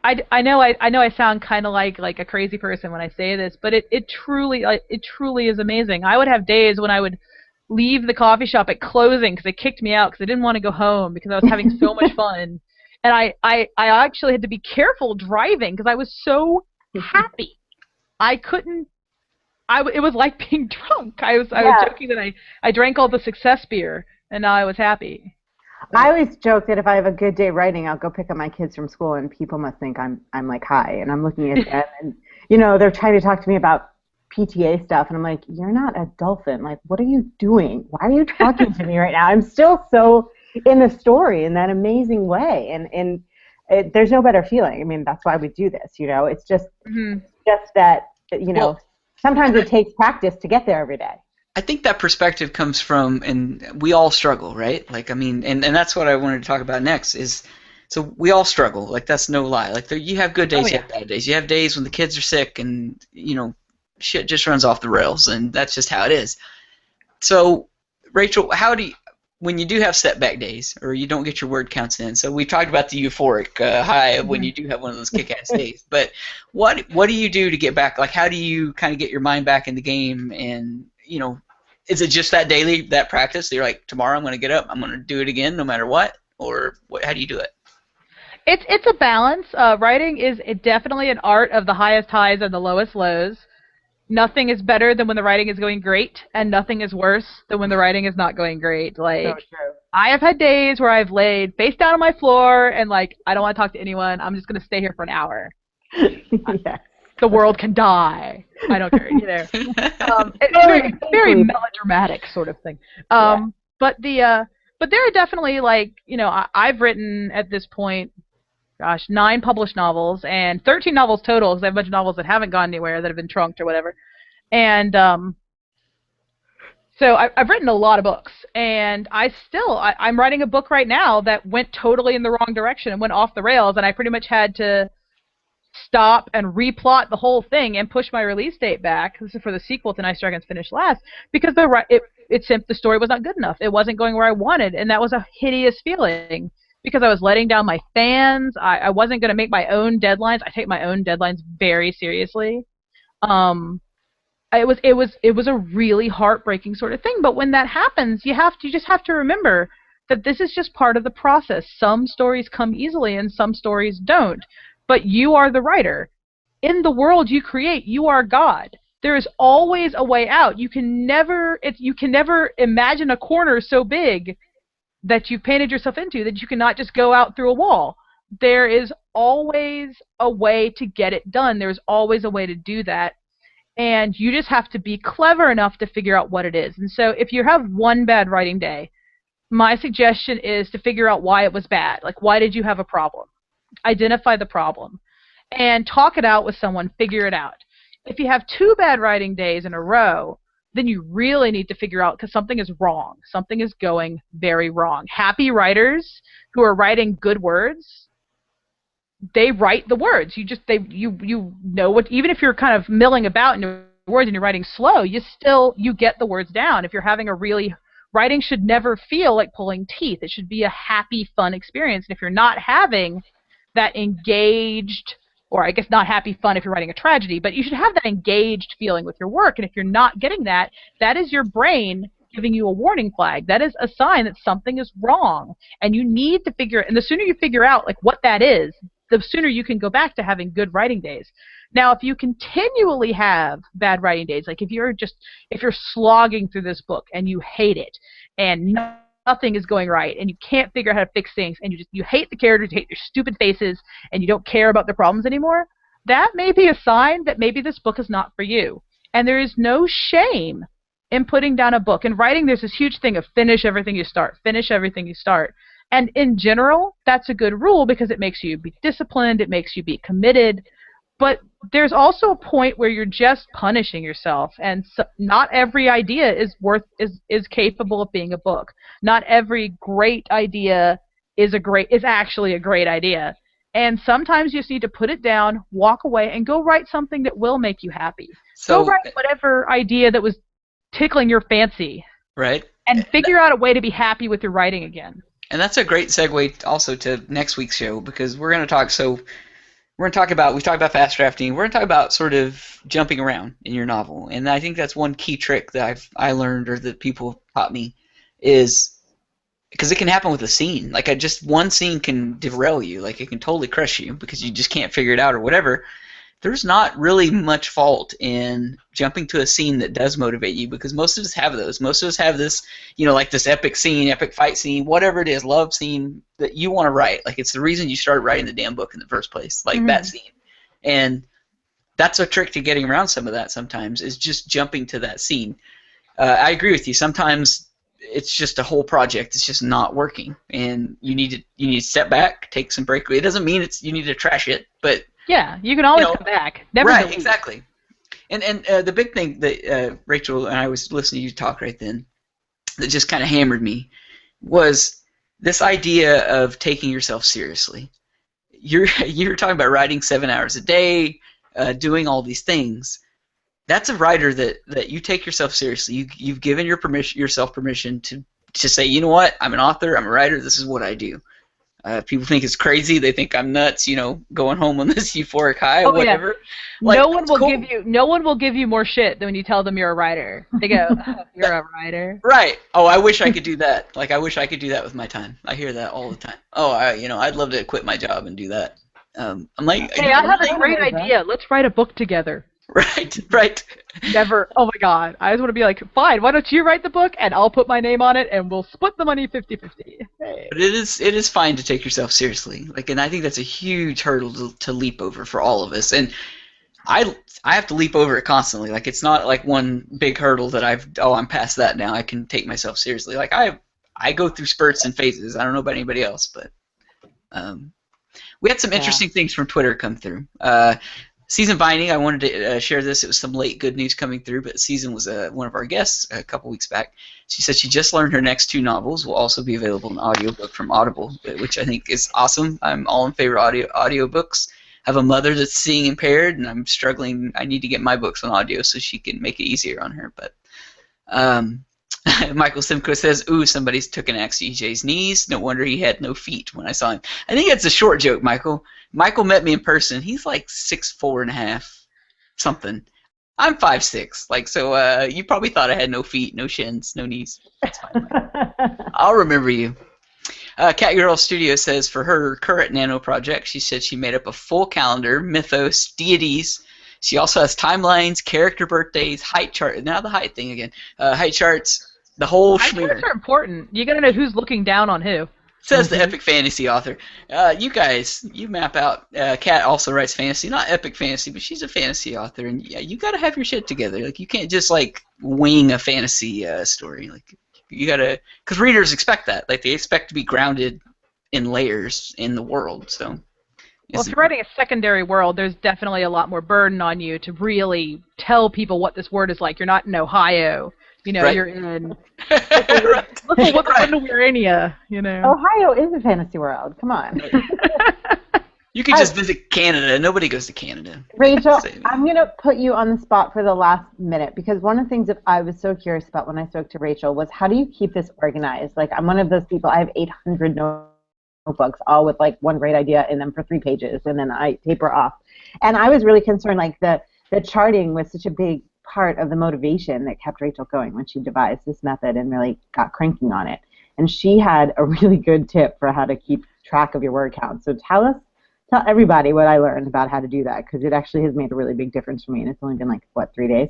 B: I know I sound kind of like a crazy person when I say this, but it truly is amazing. I would have days when I would leave the coffee shop at closing because they kicked me out because I didn't want to go home because I was having so much fun. And I actually had to be careful driving because I was so happy. It was like being drunk. I was joking that I drank all the success beer and now I was happy.
C: I always joke that if I have a good day writing, I'll go pick up my kids from school and people must think I'm like high, and I'm looking at them and they're trying to talk to me about PTA stuff, and I'm like, you're not a dolphin. Like, what are you doing? Why are you talking to me right now? I'm still so in the story in that amazing way, and there's no better feeling. I mean, that's why we do this. It's just that sometimes it takes practice to get there every day.
A: I think that perspective comes from, and we all struggle, right? Like, I mean, and that's what I wanted to talk about next is, so we all struggle. Like, that's no lie. Like, you have good days, you have bad days. You have days when the kids are sick and, shit just runs off the rails, and that's just how it is. So, Rachel, when you do have setback days or you don't get your word counts in, so we talked about the euphoric high of when you do have one of those kick-ass days, but what do you do to get back? Like, how do you kind of get your mind back in the game? And is it just that practice that you're like, tomorrow I'm going to get up, I'm going to do it again no matter what? Or how do you do it?
B: It's a balance. Writing is definitely an art of the highest highs and the lowest lows. Nothing is better than when the writing is going great, and nothing is worse than when the writing is not going great. Like, so true. I have had days where I've laid face down on my floor and like, I don't want to talk to anyone. I'm just going to stay here for an hour. Yeah. The world can die. I don't care. It's very melodramatic sort of thing. But there are definitely I've written at this point gosh, 9 published novels and 13 novels total, because I have a bunch of novels that haven't gone anywhere, that have been trunked or whatever. And so I've written a lot of books, and I'm writing a book right now that went totally in the wrong direction and went off the rails, and I pretty much had to stop and replot the whole thing and push my release date back. This is for the sequel to Nice Dragons Finish Last, because the story was not good enough. It wasn't going where I wanted, and that was a hideous feeling because I was letting down my fans. I wasn't going to make my own deadlines. I take my own deadlines very seriously. It was a really heartbreaking sort of thing. But when that happens, you just have to remember that this is just part of the process. Some stories come easily and some stories don't. But you are the writer. In the world you create, you are God. There is always a way out. You can never imagine a corner so big that you've painted yourself into that you cannot just go out through a wall. There is always a way to get it done. There's always a way to do that. And you just have to be clever enough to figure out what it is. And so if you have one bad writing day, my suggestion is to figure out why it was bad. Like, why did you have a problem? Identify the problem. And talk it out with someone. Figure it out. If you have 2 bad writing days in a row, then you really need to figure out, because something is wrong. Something is going very wrong. Happy writers who are writing good words, they write the words. You know what, even if you're kind of milling about in your words and you're writing slow, you get the words down. If you're having writing should never feel like pulling teeth. It should be a happy, fun experience. And if you're not having that engaged, or I guess not happy fun if you're writing a tragedy, but you should have that engaged feeling with your work. And if you're not getting that, that is your brain giving you a warning flag. That is a sign that something is wrong. And you need to figure it. And the sooner you figure out like what that is, the sooner you can go back to having good writing days. Now, if you continually have bad writing days, like if you're slogging through this book and you hate it and nothing is going right and you can't figure out how to fix things and you hate the characters, you hate their stupid faces, and you don't care about their problems anymore, that may be a sign that maybe this book is not for you. And there is no shame in putting down a book. In writing, there's this huge thing of finish everything you start, finish everything you start. And in general, that's a good rule because it makes you be disciplined, it makes you be committed. But there's also a point where you're just punishing yourself, and so not every idea is capable of being a book. Not every great idea is actually a great idea. And sometimes you just need to put it down, walk away, and go write something that will make you happy. Go write whatever idea that was tickling your fancy.
A: Right.
B: And figure out a way to be happy with your writing again.
A: And that's a great segue also to next week's show, because we're going to talk about, we talked about fast drafting. We're going to talk about sort of jumping around in your novel. And I think that's one key trick that I learned, or that people taught me, is because it can happen with a scene. Like just one scene can derail you. Like it can totally crush you because you just can't figure it out or whatever. There's not really much fault in jumping to a scene that does motivate you, because most of us have those. Most of us have this, like this epic scene, epic fight scene, whatever it is, love scene that you want to write. Like it's the reason you started writing the damn book in the first place, like that scene. And that's a trick to getting around some of that sometimes, is just jumping to that scene. I agree with you. Sometimes it's just a whole project. It's just not working, and you need to step back, take some break. It doesn't mean you need to trash it, but
B: yeah, you can always come back. Never
A: right,
B: delete.
A: Exactly. And the big thing that Rachel and I was listening to you talk right then that just kind of hammered me was this idea of taking yourself seriously. You're talking about writing 7 hours a day, doing all these things. That's a writer that you take yourself seriously. You've given yourself permission to say, you know what, I'm an author, I'm a writer, this is what I do. People think it's crazy. They think I'm nuts, going home on this euphoric high or whatever.
B: Yeah.
A: Like,
B: no one will give you more shit than when you tell them you're a writer. They go, oh, you're a writer.
A: Right. Oh, I wish I could do that. Like I wish I could do that with my time. I hear that all the time. Oh, I'd love to quit my job and do that. I'm like,
B: hey, I have a great idea. Let's write a book together.
A: Right.
B: Never. Oh my God. I just want to be like, fine, why don't you write the book and I'll put my name on it and we'll split the money 50-50. Hey.
A: But it is fine to take yourself seriously. And I think that's a huge hurdle to leap over for all of us. And I have to leap over it constantly. Like it's not like one big hurdle that I'm past that now. I can take myself seriously. Like I go through spurts and phases. I don't know about anybody else, but We had some
C: Yeah.
A: interesting things from Twitter come through. Season Binding, I wanted to share this. It was some late good news coming through, but Season was one of our guests a couple weeks back. She said she just learned her next 2 novels will also be available in audiobook from Audible, which I think is awesome. I'm all in favor of audiobooks. I have a mother that's seeing impaired, and I'm struggling. I need to get my books on audio so she can make it easier on her. But Michael Simcoe says, ooh, somebody's took an axe to EJ's knees. No wonder he had no feet when I saw him. I think it's a short joke, Michael. Michael met me in person. He's like 6'4.5", something. I'm 5'6", like, so you probably thought I had no feet, no shins, no knees. That's fine, Michael. I'll remember you. Catgirl Studio says for her current nano project, she said she made up a full calendar, mythos, deities. She also has timelines, character birthdays, height chart. Now the height thing again. Height charts, the whole
B: Height
A: schmear.
B: charts are important. You got to know who's looking down on who.
A: Says the epic fantasy author. You guys, you map out. Kat also writes fantasy, not epic fantasy, but she's a fantasy author, and yeah, you got to have your shit together. Like you can't just like wing a fantasy story. Like you gotta, because readers expect that. Like they expect to be grounded in layers in the world. So.
B: Well, if you're writing a secondary world, there's definitely a lot more burden on you to really tell people what this word is like. You're not in Ohio, you know.
A: Right.
B: You're in Lithuania, you know.
C: Ohio is a fantasy world. Come on.
A: You could just visit Canada. Nobody goes to Canada.
C: Rachel, I'm going to put you on the spot for the last minute because one of the things that I was so curious about when I spoke to Rachel was how do you keep this organized? Like I'm one of those people, I have 800 notebooks, all with like one great idea in them for 3 pages, and then I taper off. And I was really concerned, like the charting was such a big part of the motivation that kept Rachel going when she devised this method and really got cranking on it. And she had a really good tip for how to keep track of your word count. So tell everybody what I learned about how to do that, because it actually has made a really big difference for me, and it's only been like, what, 3 days?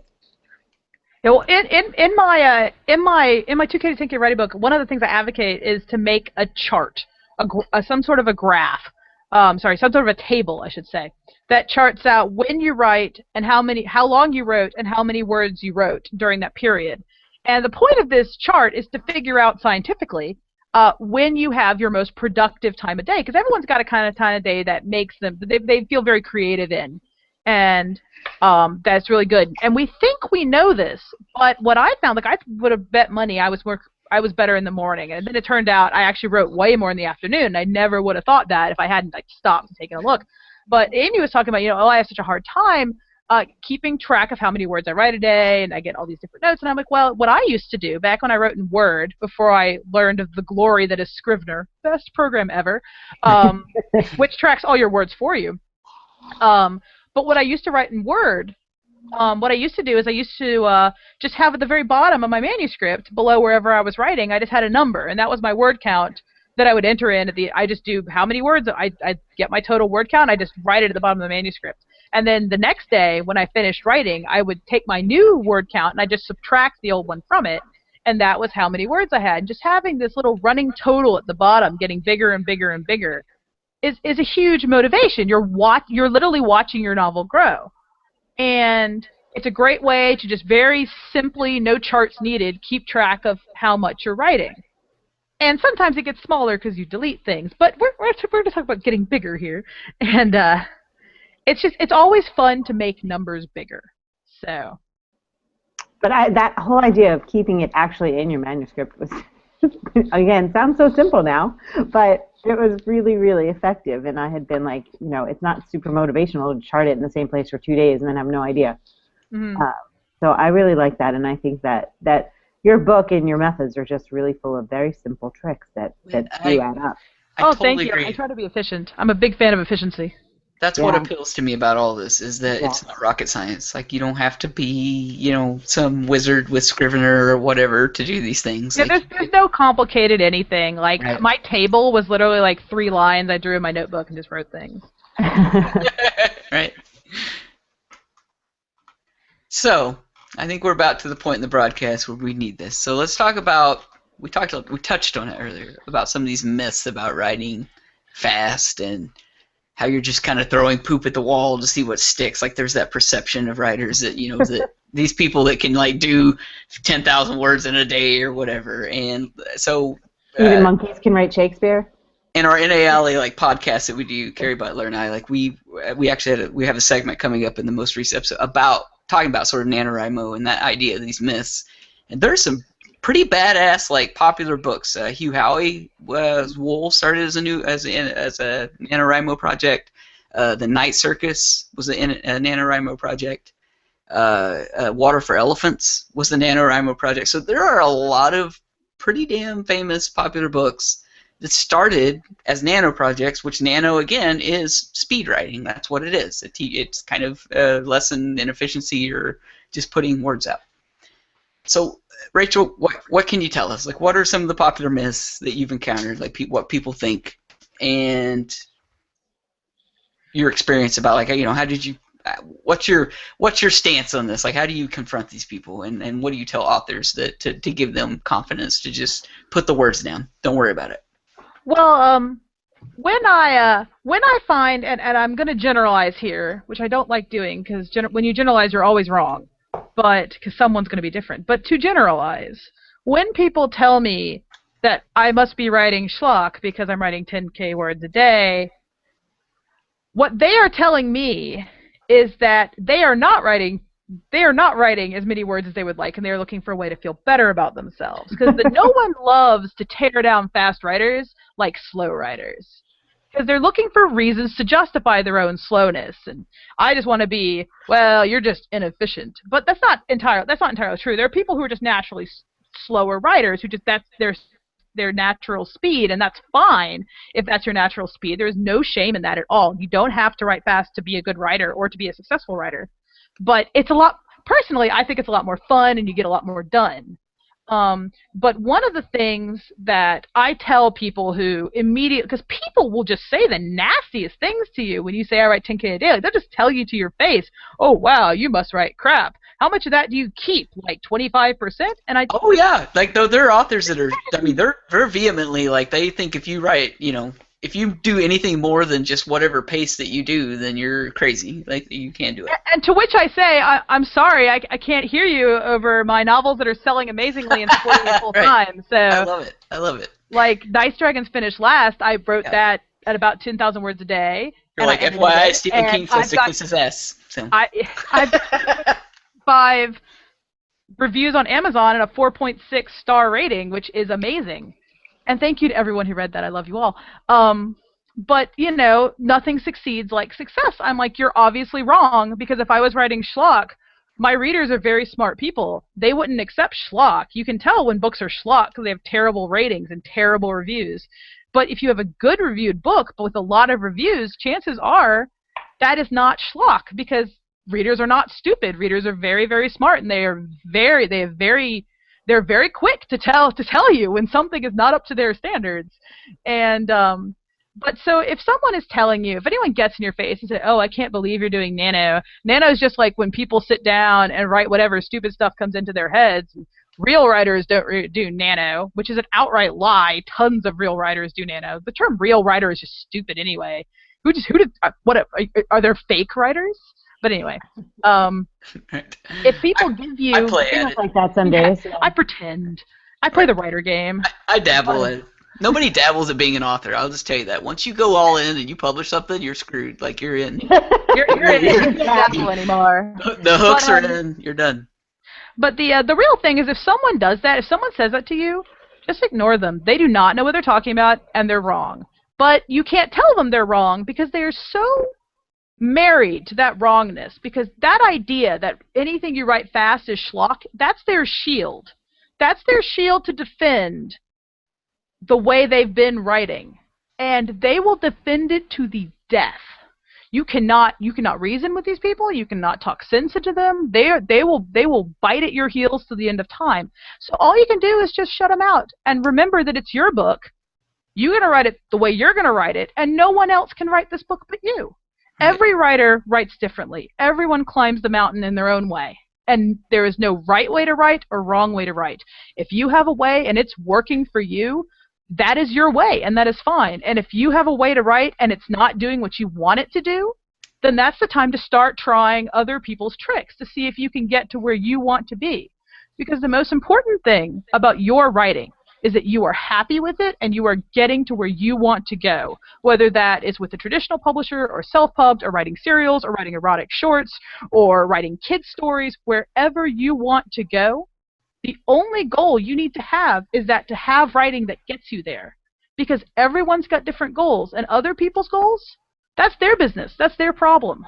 B: Yeah, well, in my 2K to 10K writing book, one of the things I advocate is to make a chart. Some sort of a graph, some sort of a table, I should say, that charts out when you write and how long you wrote and how many words you wrote during that period. And the point of this chart is to figure out scientifically when you have your most productive time of day, because everyone's got a kind of time of day that makes them they feel very creative in, and that's really good. And we think we know this, but what I found, like I would have bet money I was better in the morning, and then it turned out I actually wrote way more in the afternoon. I never would have thought that if I hadn't like stopped and taken a look. But Amy was talking about, I have such a hard time keeping track of how many words I write a day, and I get all these different notes, and I'm like, well, what I used to do back when I wrote in Word, before I learned of the glory that is Scrivener, best program ever, which tracks all your words for you. But what I used to write in Word, what I used to do is I used to just have at the very bottom of my manuscript, below wherever I was writing, I just had a number, and that was my word count that I would enter in I just do how many words, I get my total word count, I just write it at the bottom of the manuscript. And then the next day, when I finished writing, I would take my new word count and I just subtract the old one from it, and that was how many words I had. And just having this little running total at the bottom, getting bigger and bigger and bigger, is a huge motivation. You're literally watching your novel grow. And it's a great way to just very simply, no charts needed, keep track of how much you're writing. And sometimes it gets smaller because you delete things, but we're going to talk about getting bigger here. And it's always fun to make numbers bigger. So.
C: But that whole idea of keeping it actually in your manuscript was, again, sounds so simple now, but it was really, really effective. And I had been like, it's not super motivational to chart it in the same place for 2 days and then have no idea. Mm-hmm. So I really like that, and I think that your book and your methods are just really full of very simple tricks that do add up.
A: I totally
B: thank you.
A: agree.
B: I try to be efficient. I'm a big fan of efficiency.
A: That's what appeals to me about all this, is that it's not rocket science. Like, you don't have to be, some wizard with Scrivener or whatever to do these things.
B: Yeah, there's no complicated anything. Like, my table was literally like 3 lines I drew in my notebook and just wrote things.
A: Right. So, I think we're about to the point in the broadcast where we need this. So let's talk about, we touched on it earlier, about some of these myths about writing fast and how you're just kind of throwing poop at the wall to see what sticks. Like, there's that perception of writers that, that these people that can like do 10,000 words in a day or whatever. And so
C: even monkeys can write Shakespeare.
A: in our NALA like podcast that we do, Carrie Butler and I, like we actually we have a segment coming up in the most recent episode about talking about sort of NaNoWriMo and that idea, these myths. And there's some pretty badass like popular books. Hugh Howey was Wool started as a NaNoWriMo project. The Night Circus was a NaNoWriMo project. Water for Elephants was the NaNoWriMo project. So there are a lot of pretty damn famous popular books that started as nano projects, which nano, again, is speed writing. That's what it is. It's kind of a lesson in efficiency or just putting words out. So, Rachel, what can you tell us? Like, what are some of the popular myths that you've encountered, like what people think, and your experience about, like, you know, how did you, what's your stance on this? Like, how do you confront these people, and what do you tell authors that to give them confidence to just put the words down? Don't worry about it.
B: Well, when I find, and I'm going to generalize here, which I don't like doing, because when you generalize, you're always wrong, but because someone's going to be different. But to generalize, when people tell me that I must be writing schlock because I'm writing 10K words a day, what they are telling me is that they are not writing as many words as they would like, and they're looking for a way to feel better about themselves. Because no one loves to tear down fast writers like slow writers. Because they're looking for reasons to justify their own slowness. And I just want to be, well, you're just inefficient. But that's not entirely true. There are people who are just naturally slower writers who just, that's their natural speed, and that's fine if that's your natural speed. There's no shame in that at all. You don't have to write fast to be a good writer or to be a successful writer. But it's a lot, personally, I think it's a lot more fun and you get a lot more done. But one of the things that I tell people who immediately, because people will just say the nastiest things to you when you say I write 10K a day. They'll just tell you to your face, oh, wow, you must write crap. How much of that do you keep? Like 25%? And
A: oh yeah, like though there are authors that are, I mean, they're vehemently like, they think if you write, you know, if you do anything more than just whatever pace that you do, then you're crazy. Like, you can't do it.
B: And to which I say, I'm sorry, I can't hear you over my novels that are selling amazingly and supporting me full time. So
A: I love it. I love it.
B: Like Dice Dragons finished last. I wrote that at about 10,000 words a day.
A: You're like, FYI, Stephen King says sickness is S. So.
B: I've 5 reviews on Amazon and a 4.6 star rating, which is amazing. And thank you to everyone who read that. I love you all. But, you know, nothing succeeds like success. I'm like, you're obviously wrong, because if I was writing schlock, my readers are very smart people. They wouldn't accept schlock. You can tell when books are schlock because they have terrible ratings and terrible reviews. But if you have a good reviewed book but with a lot of reviews, chances are that is not schlock, because readers are not stupid. Readers are very, very smart, and they're very quick to tell you when something is not up to their standards. And but so if someone is telling you, if anyone gets in your face and says, oh, I can't believe you're doing nano. Nano is just like when people sit down and write whatever stupid stuff comes into their heads. Real writers don't do nano, which is an outright lie. Tons of real writers do nano. The term real writer is just stupid anyway. Are there fake writers? But anyway, if people give you...
A: I play at it.
C: Like that some days.
B: Yeah, I pretend. I play the writer game.
A: I dabble in it. Nobody dabbles at being an author. I'll just tell you that. Once you go all in and you publish something, you're screwed. Like, you're in.
B: You're in. You can't dabble anymore.
A: The hooks are in. You're done.
B: But the real thing is, if someone does that, if someone says that to you, just ignore them. They do not know what they're talking about, and they're wrong. But you can't tell them they're wrong because they are so married to that wrongness, because that idea that anything you write fast is schlock, that's their shield. That's their shield to defend the way they've been writing. And they will defend it to the death. You cannot reason with these people. You cannot talk sense into them. They will bite at your heels to the end of time. So all you can do is just shut them out. And remember that it's your book. You're going to write it the way you're going to write it, and no one else can write this book but you. Every writer writes differently. Everyone climbs the mountain in their own way. And there is no right way to write or wrong way to write. If you have a way and it's working for you, that is your way, and that is fine. And if you have a way to write and it's not doing what you want it to do, then that's the time to start trying other people's tricks to see if you can get to where you want to be. Because the most important thing about your writing is that you are happy with it and you are getting to where you want to go, whether that is with a traditional publisher or self-pubbed or writing serials or writing erotic shorts or writing kids stories. Wherever you want to go, the only goal you need to have is that to have writing that gets you there, because everyone's got different goals, and other people's goals, that's their business. That's their problem.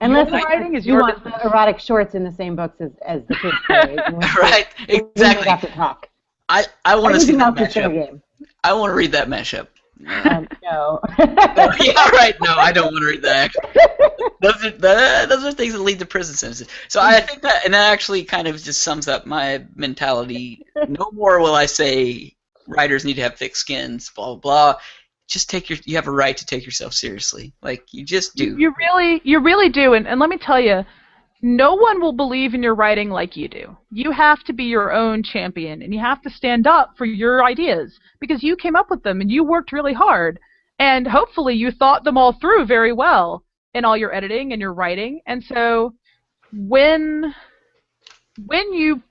C: Unless
B: your writing is
C: you
B: your
C: want
B: business.
C: erotic shorts in the same books as the kids' stories.
A: Right, exactly.
C: We have to talk.
A: I want to see that
C: Everything else is fair
A: mashup.
C: game.
A: I want to read that mashup.
C: No.
A: Yeah, right. No, I don't want to read that. Those are things that lead to prison sentences. So I think that, and that actually kind of just sums up my mentality. No more will I say writers need to have thick skins, blah blah blah. Just you have a right to take yourself seriously. Like, you just do.
B: You really do. And let me tell you, no one will believe in your writing like you do. You have to be your own champion, and you have to stand up for your ideas because you came up with them and you worked really hard. And hopefully you thought them all through very well in all your editing and your writing. And so when you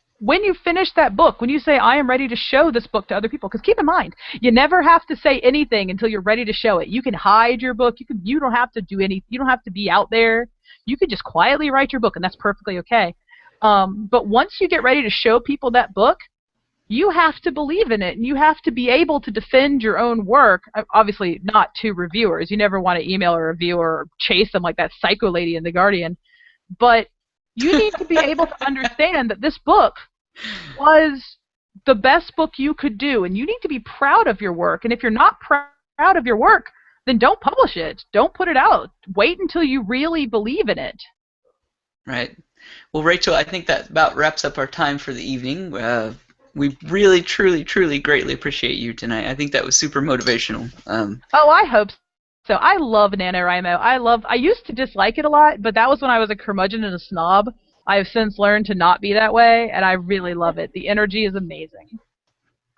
B: finish that book, when you say, I am ready to show this book to other people, because keep in mind, you never have to say anything until you're ready to show it. You can hide your book. You don't have to do you don't have to be out there. You could just quietly write your book, and that's perfectly okay. But once you get ready to show people that book, you have to believe in it, and you have to be able to defend your own work. Obviously, not to reviewers. You never want to email a reviewer or chase them like that psycho lady in The Guardian. But you need to be able to understand that this book was the best book you could do, and you need to be proud of your work. And if you're not proud of your work, then don't publish it. Don't put it out. Wait until you really believe in it.
A: Right. Well, Rachel, I think that about wraps up our time for the evening. We really, truly, truly, greatly appreciate you tonight. I think that was super motivational.
B: Oh, I hope so. I love NaNoWriMo. I used to dislike it a lot, but that was when I was a curmudgeon and a snob. I have since learned to not be that way, and I really love it. The energy is amazing.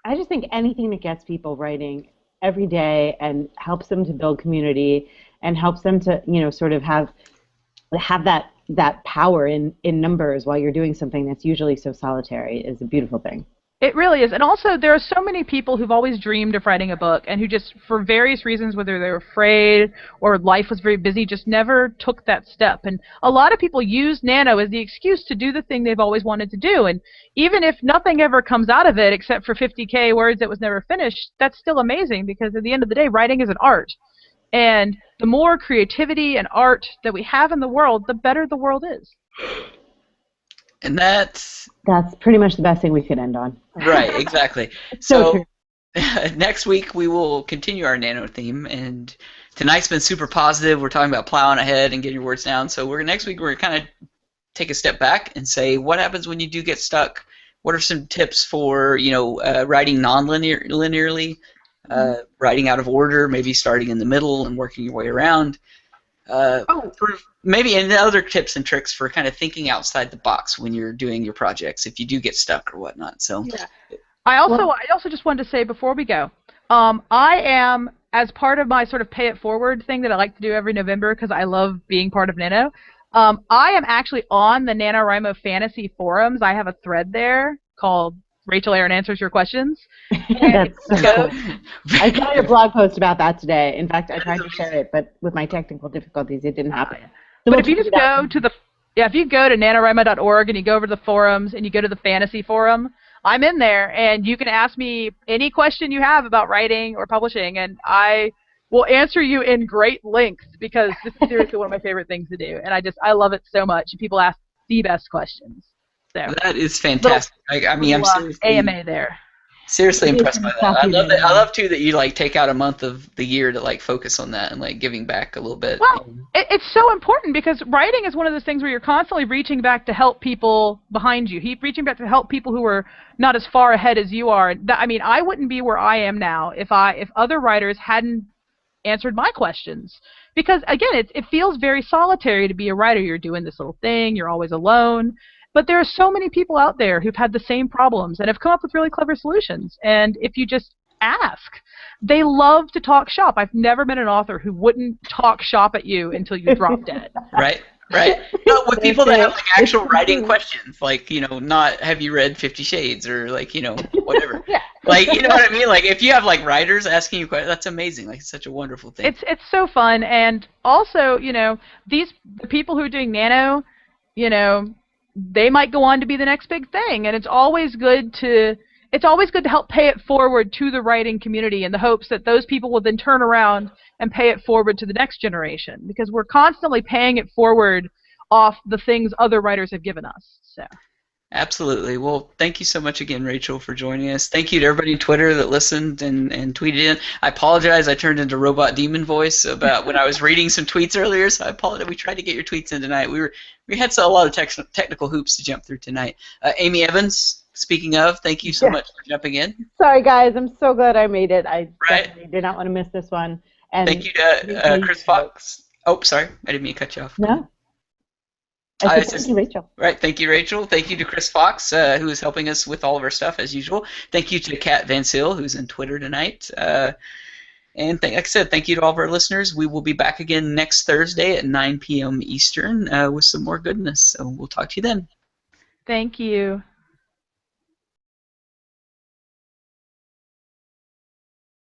C: I just think anything that gets people writing every day and helps them to build community and helps them to, sort of have that power in numbers while you're doing something that's usually so solitary is a beautiful thing.
B: It really is. And also, there are so many people who've always dreamed of writing a book and who just, for various reasons, whether they were afraid or life was very busy, just never took that step. And a lot of people use Nano as the excuse to do the thing they've always wanted to do. And even if nothing ever comes out of it except for 50K words that was never finished, that's still amazing, because at the end of the day, writing is an art. And the more creativity and art that we have in the world, the better the world is.
A: And that's
C: pretty much the best thing we could end on.
A: Right, exactly. So next week we will continue our Nano theme, and tonight's been super positive. We're talking about plowing ahead and getting your words down. So next week we're going to kind of take a step back and say, what happens when you do get stuck? What are some tips for writing non-linearly, writing out of order, maybe starting in the middle and working your way around? Maybe and other tips and tricks for kind of thinking outside the box when you're doing your projects if you do get stuck or whatnot. So
B: yeah. I also just wanted to say before we go, I am, as part of my sort of pay it forward thing that I like to do every November because I love being part of Nano, I am actually on the NaNoWriMo fantasy forums. I have a thread there called Rachel Aaron Answers Your Questions.
C: That's so cool. I saw your blog post about that today. In fact, I tried to share it, but with my technical difficulties, it didn't happen. So
B: but if you just go to if you go to nanowrimo.org and you go over to the forums and you go to the fantasy forum, I'm in there, and you can ask me any question you have about writing or publishing, and I will answer you in great length, because this is seriously one of my favorite things to do, and I love it so much. People ask the best questions. So
A: that is fantastic. I'm seriously
B: AMA there.
A: Seriously impressed by that. I love that. I love too that you take out a month of the year to focus on that and giving back a little bit.
B: Well, it's so important, because writing is one of those things where you're constantly reaching back to help people behind you. Reaching back to help people who are not as far ahead as you are. I wouldn't be where I am now if other writers hadn't answered my questions. Because again, it feels very solitary to be a writer. You're doing this little thing. You're always alone. But there are so many people out there who've had the same problems and have come up with really clever solutions. And if you just ask, they love to talk shop. I've never met an author who wouldn't talk shop at you until you drop dead.
A: Right. But with people that have actual writing questions, not have you read 50 Shades or whatever.
B: Yeah.
A: Like, you know what I mean? Like, if you have like writers asking you questions, that's amazing. Like, it's such a wonderful thing.
B: It's so fun, and also, the people who are doing nano, they might go on to be the next big thing, and it's always good to help pay it forward to the writing community in the hopes that those people will then turn around and pay it forward to the next generation, because we're constantly paying it forward off the things other writers have given us. So.
A: Absolutely. Well, thank you so much again, Rachel, for joining us. Thank you to everybody on Twitter that listened and tweeted in. I apologize. I turned into Robot Demon voice about when I was reading some tweets earlier, so I apologize. We tried to get your tweets in tonight. We had a lot of technical hoops to jump through tonight. Amy Evans, speaking of, thank you so much for jumping in.
C: Sorry, guys. I'm so glad I made it. I definitely did not want to miss this one. And
A: thank you to Chris Fox. Oh, sorry. I didn't mean to cut you off.
C: No. Thank you, Rachel.
A: Right, thank you, Rachel. Thank you to Chris Fox, who is helping us with all of our stuff, as usual. Thank you to Kat Van Sil, who's in Twitter tonight. And like I said, thank you to all of our listeners. We will be back again next Thursday at 9 p.m. Eastern with some more goodness. So we'll talk to you then.
B: Thank you.